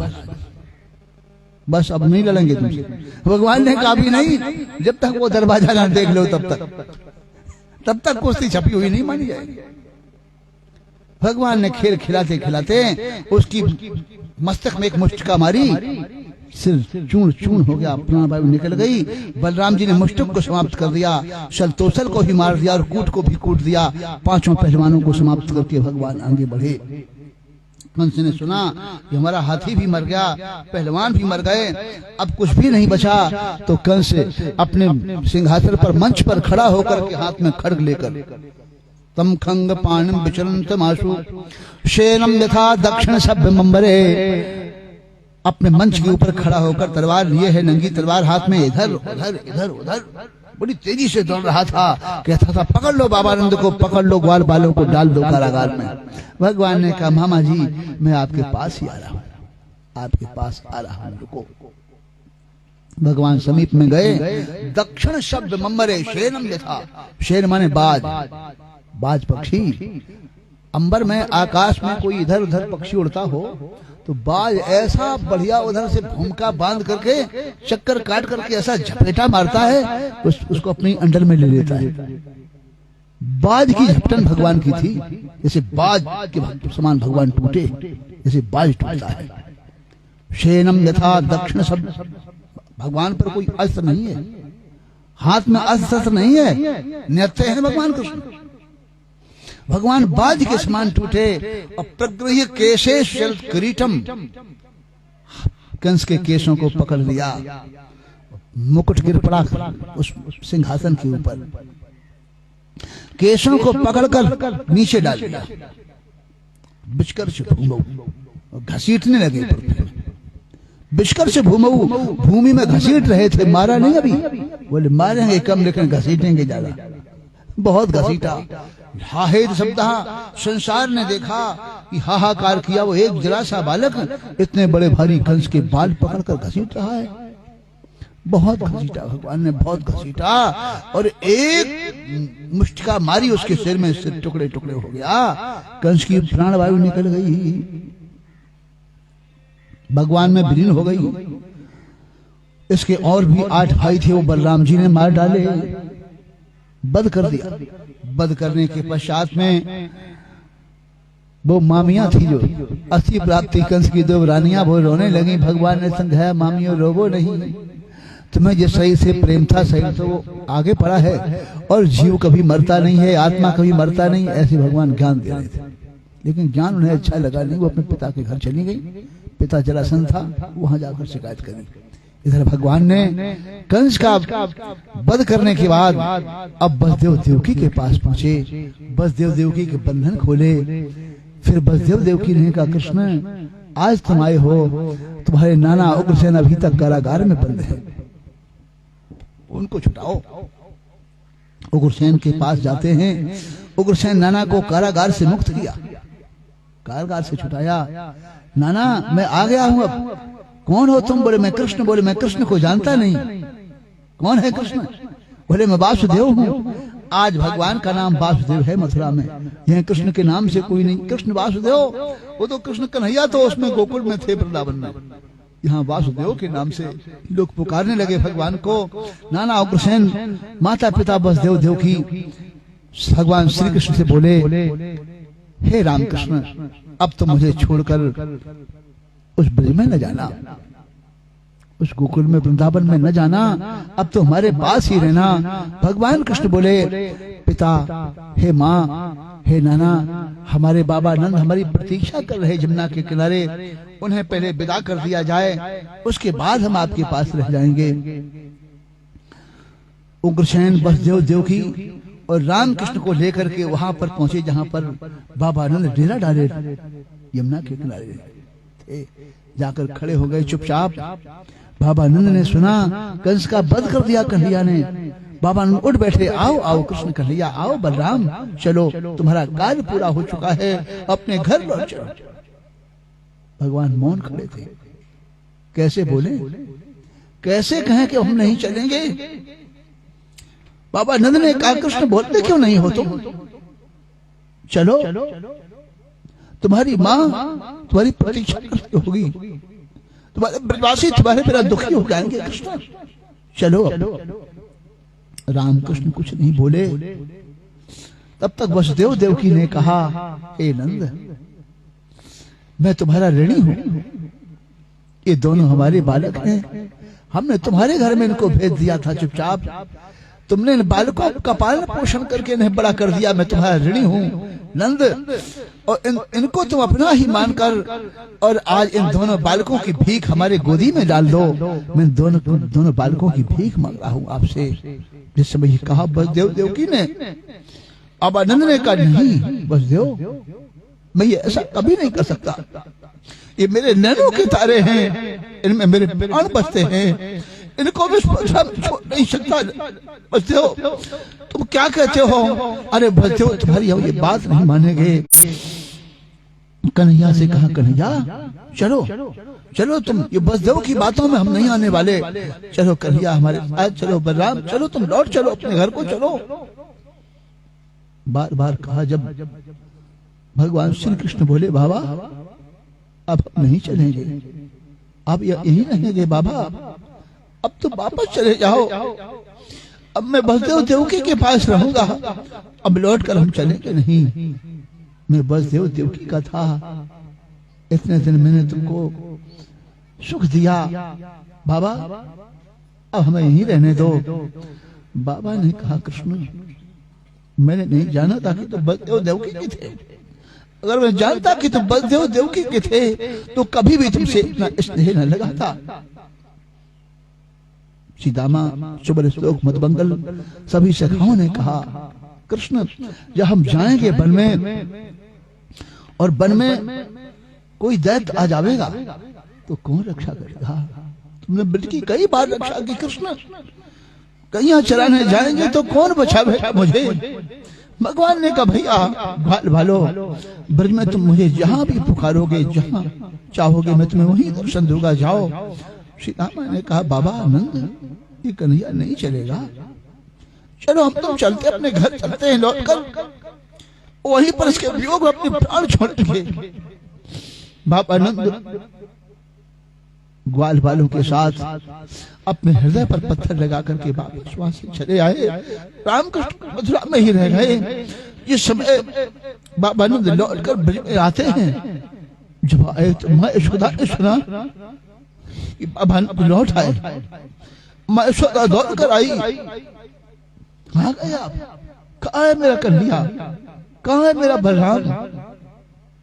बस अब नहीं लड़ेंगे तुमसे। भगवान ने कहा भी नहीं, जब तक वो दरवाजा ना देख लो तब तक कुश्ती छपी हुई नहीं मानी जाएगी। भगवान ने खेल खिलाते खिलाते उसकी मस्तक में एक मुष्टिका मारी, सिर चूर्ण चूर्ण हो गया, प्राणवायु निकल गई। बलराम जी ने मुष्टिक को समाप्त कर दिया, शलतोसल को भी मार दिया और कूट को भी कूट दिया। 5 पहलवानों को समाप्त करके भगवान आगे बढ़े। कंस ने सुना कि हमारा हाथी भी मर गया, पहलवान भी मर गए, अब कुछ भी नहीं बचा। तो कंस अपने सिंहासन पर मंच पर खड़ा होकर के हाथ में खड्ग लेकर तम खंग पाणिम विचरन्त माशु शेनम यथा दक्षिण सभ्य मंबरे, अपने मंच के ऊपर खड़ा होकर तलवार लिए है, नंगी तलवार हाथ में, इधर उधर इधर उधर बड़ी तेजी से दौड़ रहा था। कहता था पकड़ लो बाबानंद को, पकड़ लो, ग्वाल बालों को डाल दो कारागार में। भगवान ने कहा मामा जी मैं आपके पास ही आ रहा हूं, आपके पास आ रहा हूं, रुको। भगवान समीप में गए। दक्षिण शब्द मम्बरे शेरम यथा, शेर माने बाज, बाज पक्षी। अंबर में आकाश में कोई इधर उधर पक्षी उड़ता हो तो बाज ऐसा बढ़िया उधर से भूमिका बांध करके चक्कर काट करके ऐसा झपेटा मारता है, उसको अपनी अंडर में ले लेता है। बाज की झपटन भगवान की थी, जैसे बाज के समान भगवान टूटे, जैसे बाज टूटता है। शेनम यथा दक्षिण शब्द, भगवान पर कोई अस्त्र नहीं है, हाथ में अस्त्र नहीं है, नृत्य है भगवान कृष्ण। भगवान बाज के समान टूटे और प्रगृह्य केशेष किरीटम, कंस के केशों को पकड़ लिया, मुकुट गिर पड़ा उस सिंहासन के ऊपर, केशों को पकड़कर नीचे डाल दिया, विष्कर्ष भूमौ, घसीटने लगे। विष्कर्ष भूमौ, भूमि में घसीट रहे थे, मारा नहीं अभी, बोले मारेंगे कम लेकिन घसीटेंगे ज्यादा, बहुत घसीटा। हाहेद शब्द, संसार ने देखा कि हाहाकार किया, वो एक जरा सा बालक इतने बड़े भारी कंस के बाल पकड़कर घसीट रहा है। बहुत घसीटा भगवान ने, बहुत घसीटा, और एक मुष्टिका मारी उसके सिर में, सिर टुकड़े टुकड़े हो गया, कंस की प्राणवायु निकल गई, भगवान में विलीन हो गई। इसके और भी 8 भाई थे, वो बलराम जी ने मार डाले, वध कर दिया। वध करने के पश्चात में वो मामियां थी जो अस्थि प्राप्ति कंस की 2 रानियां, वो रोने लगी। भगवान ने समझाया, मामियों रोवो नहीं, तुम्हें जिस सही से प्रेम था सही तो वो आगे पड़ा है, और जीव कभी मरता नहीं है, आत्मा कभी मरता नहीं, ऐसे भगवान ज्ञान दे रहे थे। लेकिन ज्ञान उन्हें अच्छा लगा नहीं, वो अपने पिता के घर चली गई। पिता जरासंध था, वहां जाकर शिकायत करी। इधर भगवान ने कंस का वध करने के बाद अब वसुदेव देवकी के पास पहुंचे, वसुदेव देवकी के बंधन खोले। फिर वसुदेव देवकी ने कहा, कृष्ण आज तुम आए हो, तुम्हारे नाना उग्रसेन अभी तक कारागार में बंद है, उनको छुटाओ। उग्रसेन के पास जाते हैं, उग्रसेन नाना को कारागार से मुक्त किया, कारागार से छुटाया। नाना मैं आ गया हूं, अब कौन हो तुम? बोले मैं कृष्ण। बोले मैं कृष्ण को जानता नहीं। कौन है कृष्ण? बोले मैं वासुदेव हूं। आज भगवान का नाम वासुदेव है मथुरा में, यह कृष्ण के नाम से कोई नहीं। कृष्ण वासुदेव, वो तो कृष्ण कन्हैया तो उसमें गोकुल में थे, वृंदावन में, यहाँ वासुदेव के नाम से लोग पुकारने लगे भगवान को। नाना उग्रसेन, माता पिता वसुदेव देवकी भगवान श्री कृष्ण से बोले, हे रामकृष्ण, अब तो मुझे छोड़कर उस ब्रज में न जाना, उस गोकुल में वृंदावन में न जाना, अब तो हमारे पास ही रहना। भगवान कृष्ण बोले, पिता, हे माँ, हे नाना, हमारे बाबा नंद हमारी प्रतीक्षा कर रहे जमुना के किनारे, उन्हें पहले विदा कर दिया जाए, उसके बाद हम आपके पास रह जाएंगे। उग्रसेन, वसुदेव देवकी और रामकृष्ण को लेकर के वहां पर पहुंचे जहां पर बाबा नंद डेरा डाले यमुना के किनारे थे। जाकर खड़े हो गए चुपचाप। बाबा नंद ने सुना कंस का वध कर दिया कन्हैया ने। बाबा नंद उठ बैठे, आओ आओ कृष्ण कन्हैया, आओ बलराम, चलो तुम्हारा कार्य पूरा हो चुका है, अपने घर लौट चलो। भगवान मौन खड़े थे, कैसे बोले, कैसे कहें कि हम नहीं चलेंगे? बाबा नंद ने कहा, कृष्ण बोलते क्यों नहीं हो तुम? चलो, तुम्हारी माँ तुम्हारी प्रतीक्षा करती होगी, तुम्हारे ब्रजवासी तुम्हारे बिना दुखी हो जाएंगे, कृष्ण चलो। रामकृष्ण कुछ नहीं बोले। तब तक वसुदेव देवकी ने कहा, हे नंद, मैं तुम्हारा ऋणी हूं, ये दोनों हमारे बालक हैं, हमने तुम्हारे घर में इनको भेज दिया था चुपचाप, तुमने इन बालकों का पालन पोषण करके इन्हें बड़ा कर दिया, मैं तुम्हारा ऋणी हूं नंद, और इनको तुम अपना ही मानकर और आज इन दोनों बालकों की भीख हमारे गोदी में डाल दो। मैं दोनों बालकों की भीख मांग रहा हूं आपसे। जिस समय ये कहा वसुदेव देवकी ने, अब आनंद ने कहा, नहीं वसुदेव, मैं ये ऐसा कभी नहीं कर सकता, ये मेरे नैनों के तारे हैं, इनमें मेरे प्राण बसते हैं, इनको मैं छोड़ नहीं सकता। वसुदेव तुम क्या कहते हो? अरे वसुदेव तुम्हारी ये बात नहीं मानेंगे। कन्हैया से कहा, कन्हैया चलो चलो, तुम ये वसुदेव की बातों में हम नहीं आने वाले, चलो कन्हैया हमारे साथ चलो, बलराम चलो, तुम लौट चलो, अपने घर को चलो। बार बार कहा। जब भगवान श्री कृष्ण बोले, बाबा अब नहीं चलेंगे, अब यही रहेंगे बाबा, अब तो वापस चले जाओ, अब मैं वसुदेव देवकी के पास रहूंगा, अब लौट कर हम चलेंगे नहीं। मैं वसुदेव देवकी का था, इतने दिन मैंने तुमको सुख दिया, बाबा अब हमें यहीं रहने दो। बाबा ने कहा, कृष्ण मैंने नहीं जाना था कि तुम बलदेव देवकी के थे। अगर मैं जानता कि तुम बलदेव देवकी के थे तो कभी भी तुमसे इतना स्नेह न लगा था। सीतामा, सुबर श्लोक, मधुमंगल सभी सखाओं ने कहा, कृष्ण जब हम जाएंगे वन में और वन में कोई दैत्य आ जाएगा तो कौन रक्षा करेगा? तुमने बिल्कुल कई बार रक्षा की कृष्ण, कहीं चराने जाएंगे तो कौन बचावेगा मुझे? भगवान ने कहा, भैया भाल भालो, ब्रज में तुम मुझे जहां भी पुकारोगे, जहां चाहोगे मैं तुम्हें वहीं दर्शन दूंगा, जाओ। सीता माँ ने कहा, बाबा आनंद, ये कन्हैया नहीं चलेगा, चलो हम तुम चलते अपने घर चलते हैं, लौटकर वहीं पर इसके वियोग में अपने प्राण छोड़ेंगे। बाबा आनंद ग्वाल बालों के साथ अपने हृदय पर पत्थर लगा करके वापस वहां से चले आए। रामकृष्ण मथुरा में ही रह गए। इस समय बाबा आनंद लौटकर ब्रज में आते हैं। जब आए तो माँ यशोदा ने सुना कि बाबा आनंद लौट आए। माँ यशोदा दौड़ कर आई, कहाँ गए आप? कहाँ है मेरा कन्हैया? कहाँ है मेरा बलराम?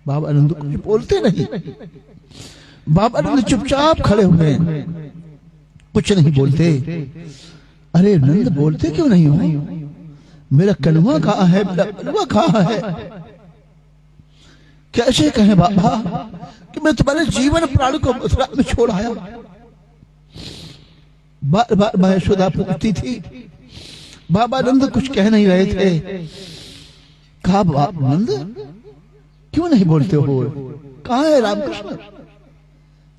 बाबा आनंद कुछ बोलते नहीं। बाबा आनंद चुपचाप खड़े हुए, कुछ नहीं बोलते। अरे नंद, बोलते क्यों नहीं हो? मेरा कन्हैया कहाँ है? मेरा कन्हैया कहाँ है? कैसे कहें बाबा कि मैं तुम्हारे जीवन प्राण को मथुरा में छोड़ आया? बार बार मैं यशोदा पूछती थी। बाबा आनंद कुछ कह नहीं रहे थे। कहा, बाबा आनंद क्यों नहीं बोलते हो? कहाँ है रामकृष्ण?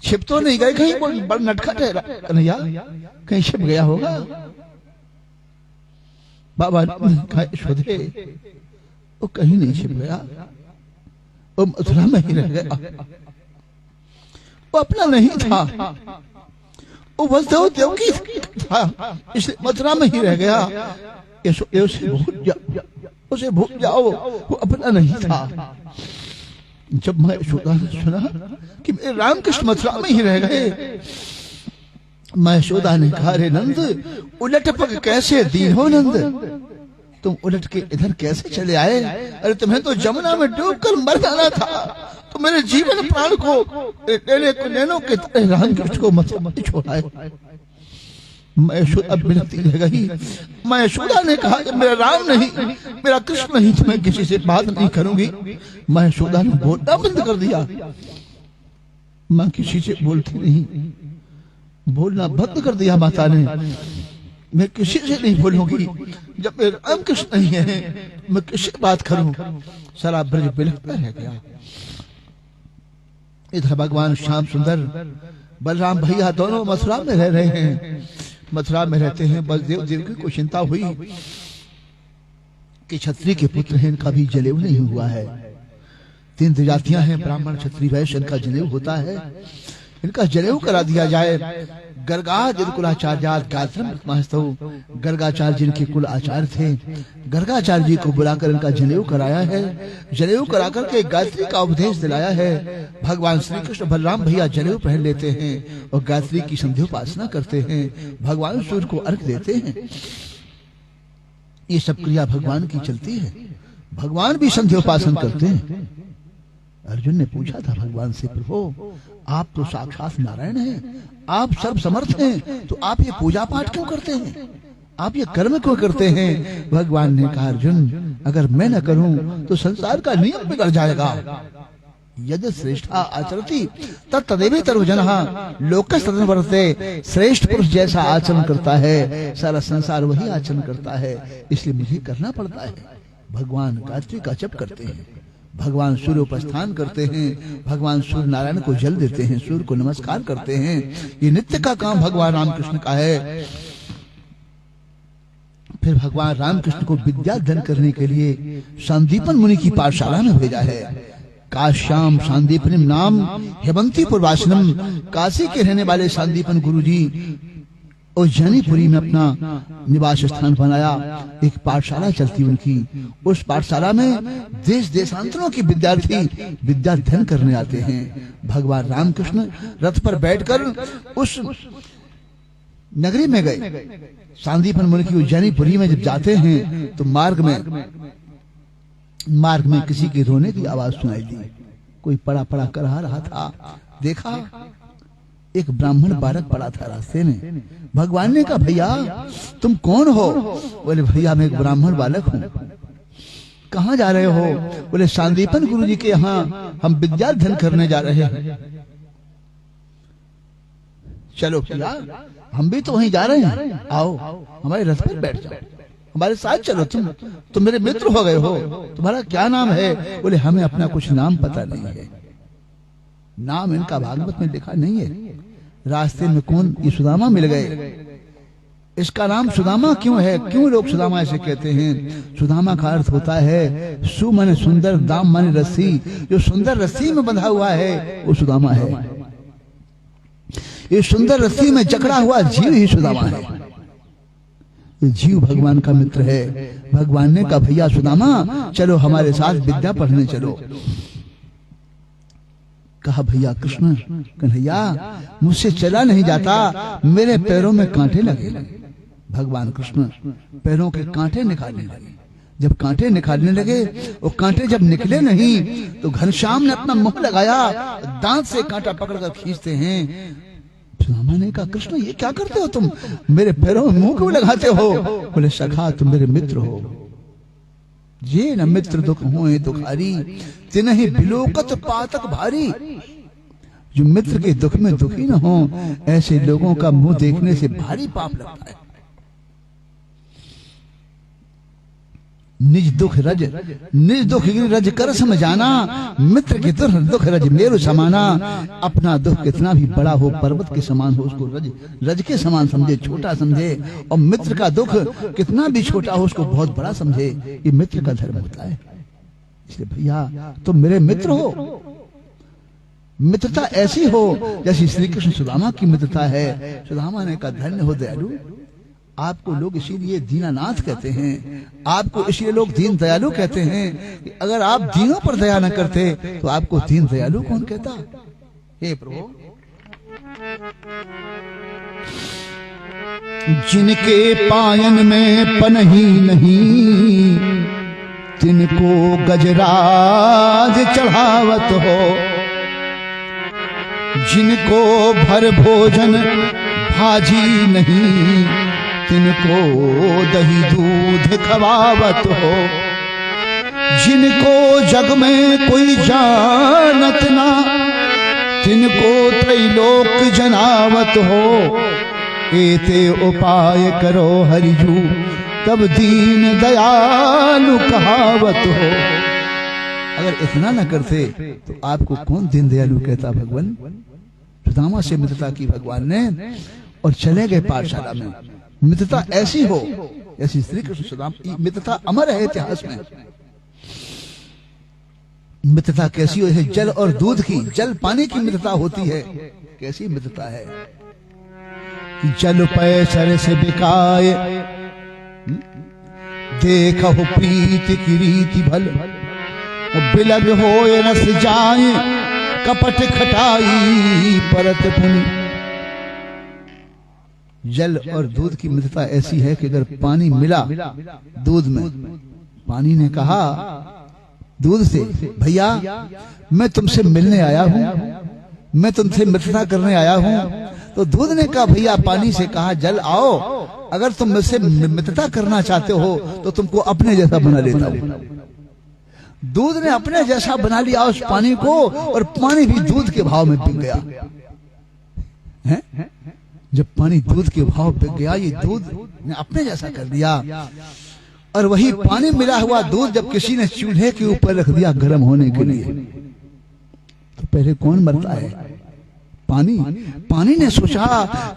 छिप तो नहीं गए कहीं? कोई बड़ा नटखट है कन्हैया, कहीं छिप गया होगा। बाबा यशोदे, वो कहीं नहीं छिप गया, वो मथुरा में ही रह गया। वो अपना नहीं था, वो बलदेव देवकी था, इसलिए मथुरा में ही रह गया। उसे भूल जाओ, वो अपना नहीं था। जब मैं यशोदा ने सुना कि मेरे रामकृष्ण मथुरा में ही रह गए, मैं यशोदा ने कहा, रे नंद, उलट पग कैसे दीन हो नंद, तुम उलट के इधर कैसे चले आए? अरे तुम्हें तो जमुना में डूबकर मर जाना था, तो मेरे जीवन प्राण को नैनो के तरह रामकृष्ण को मथुरा में छोड़ाए। मैं यशोदा विनती रह गई। मैं यशोदा ने कहा कि मेरा राम नहीं, मेरा कृष्ण नहीं, तो मैं किसी से बात नहीं करूंगी। मैं यशोदा ने बोलना बंद कर दिया। माँ किसी से बोलती नहीं, बोलना बंद कर दिया माता ने। मैं किसी से नहीं बोलूंगी, जब मेरे राम कृष्ण नहीं है मैं किससे बात करूं? सारा ब्रज बिलखता रह गया। इधर भगवान श्याम सुंदर बलराम भैया दोनों मथुरा में रह रहे हैं। मथुरा में रहते हैं। बलदेव देवकी को चिंता हुई कि क्षत्रिय के पुत्र हैं, इनका भी जनेऊ नहीं हुआ है। 3 जातियां हैं, ब्राह्मण क्षत्रिय वैश्य, इनका जनेऊ होता है, इनका जनेऊ करा दिया जाए। गर्गा कुलाचार्यात गात्रम, गर्गाचार्य जिनके कुल आचार्य थे, गर्गाचार्य जी को बुलाकर इनका जनेऊ कराया है। जनेऊ कराकर के गायत्री का उपदेश दिलाया है। भगवान श्री कृष्ण बलराम भैया जनेऊ पहन लेते हैं और गायत्री की संध्योपासना करते हैं, भगवान सूर्य को अर्घ देते हैं। ये सब क्रिया भगवान की चलती है। भगवान भी संध्योपासन करते हैं। अर्जुन ने पूछा था भगवान से, प्रभु आप तो साक्षात नारायण हैं, आप सर्व समर्थ हैं, तो आप ये पूजा पाठ क्यों करते हैं? आप ये कर्म क्यों करते हैं? भगवान ने कहा, अर्जुन अगर मैं न करूं तो संसार का नियम बिगड़ जाएगा। यदि श्रेष्ठा आचरति तदेवेतरो जनः लोकस्तदनु वर्तते। श्रेष्ठ पुरुष जैसा आचरण करता है सारा संसार वही आचरण करता है, इसलिए मुझे करना पड़ता है। भगवान गायत्री का जप करते हैं, भगवान सूर्योपास्थान करते हैं, भगवान सूर्य नारायण को जल देते हैं, सूर्य को नमस्कार करते हैं। ये नित्य का काम भगवान रामकृष्ण का है। फिर भगवान रामकृष्ण को विद्या अध्ययन करने के लिए संदीपन मुनि की पाठशाला में भेजा है। काश्याम संदीपनिम नाम हेमंती पूर्वाश्रम, काशी के रहने वाले संदीपन गुरु जी उज्जैनीपुरी में अपना निवास स्थान बनाया। एक पाठशाला चलती उनकी। उस पाठशाला में देश देशांतरों के विद्यार्थी विद्या अध्ययन करने आते हैं। भगवान रामकृष्ण रथ पर बैठकर उस नगरी में गए। सांदीपन मुनि की उज्जैनीपुरी में जब जाते हैं तो मार्ग में किसी के रोने की आवाज सुनाई दी। कोई पड़ा पड़ा कर रहा था। देखा एक ब्राह्मण बालक पड़ा था रास्ते में। भगवान ने कहा, भैया तुम कौन हो? बोले, भैया मैं एक ब्राह्मण बालक हूँ। कहाँ जा रहे हो? बोले, सांदीपन गुरु जी के यहाँ हम विद्या अध्ययन करने जा रहे हैं। चलो भैया, हम भी तो वहीं जा रहे हैं, आओ हमारे रथ पर बैठ जाओ, हमारे साथ चलो। तुम मेरे मित्र हो गए हो। तुम्हारा क्या नाम है? बोले, हमें अपना कुछ नाम पता नहीं है। नाम इनका भागवत में लिखा नहीं है। रास्ते में कौन? ये सुदामा मिल गए। इसका नाम सुदामा क्यों है? क्यों लोग सुदामा ऐसे कहते हैं? सुदामा का अर्थ होता है सु माने सुंदर, दाम माने रस्सी। जो सुंदर रस्सी में बंधा हुआ है वो सुदामा है। ये सुंदर रस्सी में जकड़ा हुआ जीव ही सुदामा है। ये जीव भगवान का मित्र है। भगवान ने कहा, भैया सुदामा चलो हमारे साथ विद्या पढ़ने चलो। कहा, भैया कृष्ण कन्हैया मुझसे चला नहीं जाता, मेरे पैरों में कांटे लगे। भगवान कृष्ण पैरों के कांटे निकालने लगे। जब कांटे निकालने लगे, वो कांटे जब निकले नहीं तो घनश्याम ने अपना मुंह लगाया, दांत से कांटा पकड़कर खींचते हैं। सुदामा ने कहा, कृष्ण ये क्या करते हो तुम? मेरे पैरों में मुंह क्यों लगाते हो? बोले, सखा तुम मेरे मित्र हो। ये न मित्र दुख होए दुखारी, तिनहि बिलोकत पातक भारी। जो मित्र के दुख में दुखी न हो, ऐसे लोगों का मुंह देखने से भारी पाप लगता है। निज दुख रज कर समझाना, मित्र के दुख रज मेरु समाना। अपना दुख कितना भी बड़ा हो, पर्वत के समान हो, उसको रज के समान समझे, छोटा समझे। और मित्र का दुख कितना भी छोटा हो, उसको बहुत बड़ा समझे। ये मित्र का धर्म होता है। इसलिए भैया तुम मेरे मित्र हो। मित्रता ऐसी हो जैसी श्री कृष्ण सुदामा की मित्रता है। सुदामा ने कहा, धन्य हो दयालु। आपको लोग इसीलिए दीनानाथ कहते हैं, आपको इसलिए लोग दीन दयालु कहते हैं। कि अगर आप दीनों पर दया न करते तो आपको दीन दयालु कौन कहता? हे प्रभु, जिनके पायन में पनही नहीं, तिनको गजराज चढ़ावत हो। जिनको भर भोजन भाजी नहीं, तिनको दही दूध खवावत हो। जिनको जग में कोई जानत ना, तिनको त्रैलोक जनावत हो। एते उपाय करो हरिजू, तब दीन दयालु कहावत हो। अगर इतना न करते तो आपको कौन दीन दयालु कहता? भगवान सुदामा से मित्रता की भगवान ने और चले गए पाठशाला में। मित्रता ऐसी हो जैसी श्री कृष्ण सुदामा। मित्रता अमर है इतिहास में। मित्रता कैसी हो है? जल और दूध की, जल पानी की मित्रता होती है। कैसी मित्रता है? जल पैसर से बिकाए, देखो प्रीति की रीति भल। बिलग होए रस जाए, कपट खटाई परत पुनि। जल और दूध की मित्रता ऐसी है कि अगर पानी मिला दूध में, पानी ने कहा दूध से, भैया मैं तुमसे मिलने आया हूं, मैं तुमसे मित्रता करने आया हूं। तो दूध ने कहा, भैया पानी से कहा, जल आओ, अगर तुम मुझसे मित्रता करना चाहते हो तो तुमको अपने जैसा बना लेता हूं। दूध ने अपने जैसा बना लिया उस पानी को, और पानी भी दूध के भाव में बिक गया है? जब पानी दूध के भाव बिक गया, ये दूध ने अपने जैसा कर दिया। और वही पानी मिला हुआ दूध जब किसी ने चूल्हे के ऊपर रख दिया गर्म होने के लिए, तो पहले कौन मरता है? पानी। पानी ने सोचा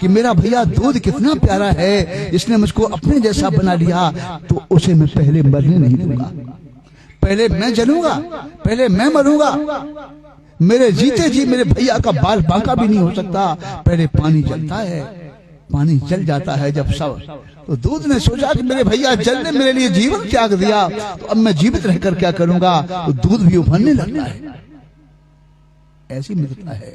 कि मेरा भैया दूध कितना प्यारा है, इसने मुझको अपने जैसा बना लिया, तो उसे मैं पहले मरने नहीं दूंगा। पहले मैं जलूंगा, पहले मैं मरूंगा। मेरे जीते जी मेरे भैया का बाल बांका भी नहीं हो सकता। पहले पानी जलता है, पानी जल जाता है जब सब। तो दूध ने सोचा कि मेरे भैया जल ने मेरे लिए जीवन त्याग दिया, तो अब मैं जीवित रहकर क्या करूंगा? तो दूध भी उफनने लगता है। ऐसी मित्रता है।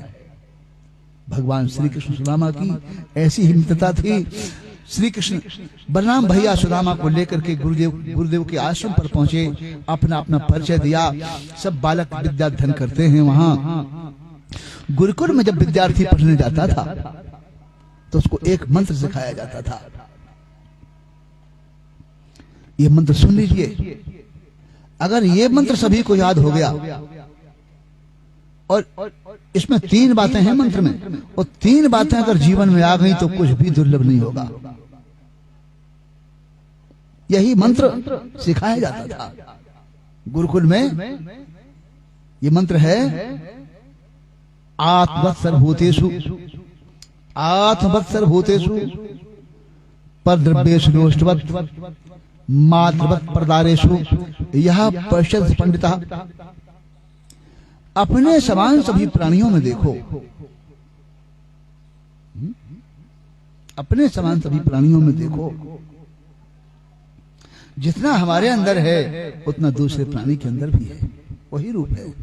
भगवान श्री कृष्ण सुदामा की ऐसी ही मित्रता थी। श्री कृष्ण बलराम भैया सुदामा को लेकर के गुरुदेव के आश्रम पर पहुंचे, अपना अपना परिचय दिया। सब बालक विद्या अध्ययन करते हैं। वहां गुरुकुल में जब विद्यार्थी पढ़ने जाता था तो उसको एक मंत्र सिखाया जाता था। ये मंत्र सुन लीजिए। अगर ये मंत्र सभी को याद हो गया, और इसमें 3 बातें हैं मंत्र में, और 3 बातें अगर जीवन में आ गई तो कुछ भी दुर्लभ नहीं होगा। यही मंत्र सिखाया जाता था गुरुकुल में। ये मंत्र है आत्मवत्सर भूतेषु, आत्मवत्सर भूतेषु परद्रव्येषु नोष्टवत् मातृवत् परदारेषु यह पश्यत् पंडितः। अपने समान सभी प्राणियों में देखो, अपने समान सभी प्राणियों में देखो, जितना हमारे अंदर है उतना दूसरे प्राणी के अंदर भी है। वही रूप है।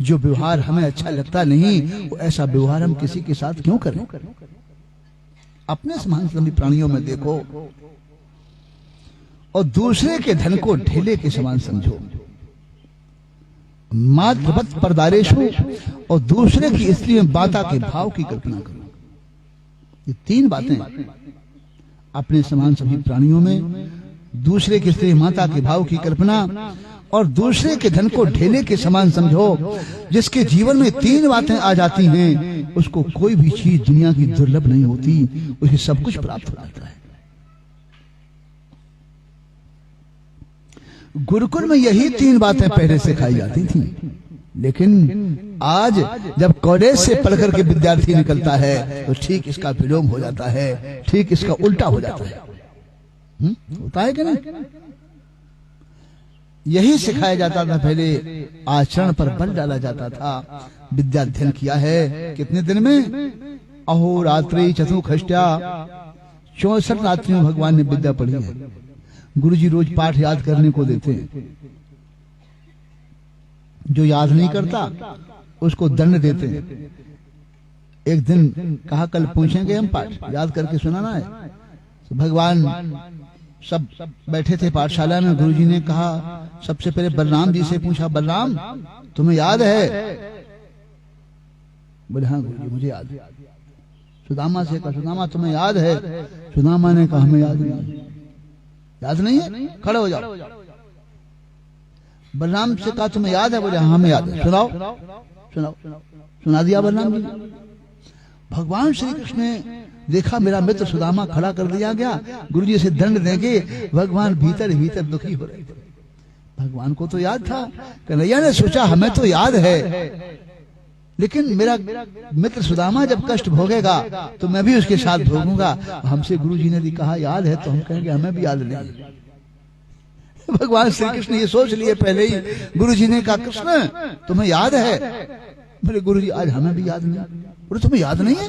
जो व्यवहार हमें अच्छा लगता नहीं, वो ऐसा व्यवहार हम किसी के साथ क्यों करें? अपने समान सभी प्राणियों में देखो और दूसरे के धन को ढेले के समान समझो। मातृवत् परदारेषु, और दूसरे की स्त्री में माता के भाव की कल्पना करो। ये 3 बातें अपने समान सभी प्राणियों में, दूसरे की स्त्री माता के भाव की कल्पना, और दूसरे के धन को ढेले के समान समझो। जिसके जीवन में 3 बातें आ जाती हैं, उसको कोई भी चीज दुनिया की दुर्लभ नहीं होती, उसे सब कुछ प्राप्त हो जाता है। गुरुकुल में यही 3 बातें पहले सिखाई जाती थी, लेकिन आज जब कॉलेज से पढ़कर के विद्यार्थी निकलता है तो ठीक इसका विलोम हो जाता है, ठीक इसका उल्टा हो जाता है। होता है कि नहीं? यही सिखाया जाता था पहले, आचरण पर बल डाला जाता था। विद्या अध्ययन किया है कितने दिन में? अहोरात्रि चतुर्खष्ट्या, 64 रात्रियों भगवान ने विद्या पढ़ी है। गुरुजी रोज पाठ याद करने को देते हैं। जो याद नहीं करता उसको दंड देते हैं। एक दिन कहा कल पूछेंगे हम, पाठ याद करके सुनाना है। तो भगवान सब बैठे थे पाठशाला में। गुरुजी ने कहा सबसे पहले बलराम जी से पूछा, बलराम तुम्हें याद है? बोले हाँ गुरुजी मुझे याद है। सुदामा से कहा, सुदामा तुम्हें याद है? सुदामा ने कहा हमें याद नहीं। याद नहीं है? खड़े हो जाओ। बलराम से कहा तुम्हें याद है? बोले हाँ हमें याद है। सुनाओ सुनाओ। सुना दिया बलराम जी। भगवान श्री कृष्ण ने देखा मेरा मित्र सुदामा खड़ा कर दिया गया, गुरुजी से दंड देंगे। भगवान भीतर भीतर दुखी हो रहे थे। भगवान को तो याद था। कन्हैया ने सोचा हमें तो याद है, लेकिन मेरा मित्र सुदामा जब कष्ट भोगेगा तो मैं भी उसके साथ भोगूंगा। हमसे गुरुजी ने भी कहा याद है, तो हम कहेंगे हमें भी याद नहीं। भगवान श्री कृष्ण ये सोच लिए पहले ही। गुरुजी ने कहा कृष्ण तुम्हें याद है? बोले गुरुजी आज हमें भी याद नहीं। बोले तुम्हें याद नहीं है?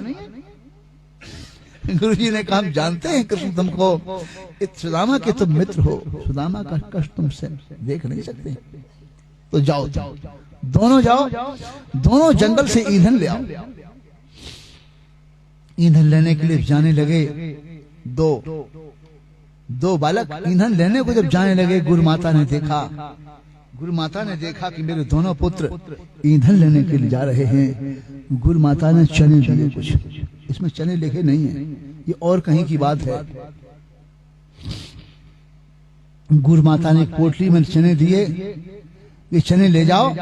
गुरुजी ने कहा हम जानते हैं कृष्ण तुमको, सुदामा के तुम मित्र हो, सुदामा का कष्ट तुमसे देख नहीं सकते, तो जाओ जाओ दोनों जाओ, दोनों जंगल से ईंधन ले आओ। ईंधन लेने के लिए जाने लगे। दो बालक ईंधन लेने को जब जाने लगे, गुरु माता ने देखा कि मेरे दोनों पुत्र ईंधन लेने के लिए जा रहे हैं। गुरु माता ने चने दिए। कुछ इसमें चने लिखे नहीं है, ये और कहीं की बात है। गुरु माता ने पोटली में चने दिए, ये चने ले जाओ,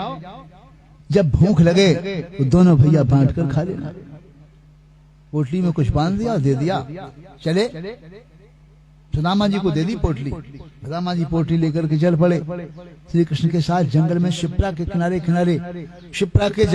जब भूख लगे तो दोनों भैया बांट कर खा लेना। पोटली में कुछ बांध दिया, दे दिया, चले। सुदामा जी को दे दी पोटली। सुदामा जी पोटली लेकर के चल पड़े श्री कृष्ण के साथ जंगल में। शिप्रा के किनारे शिप्रा के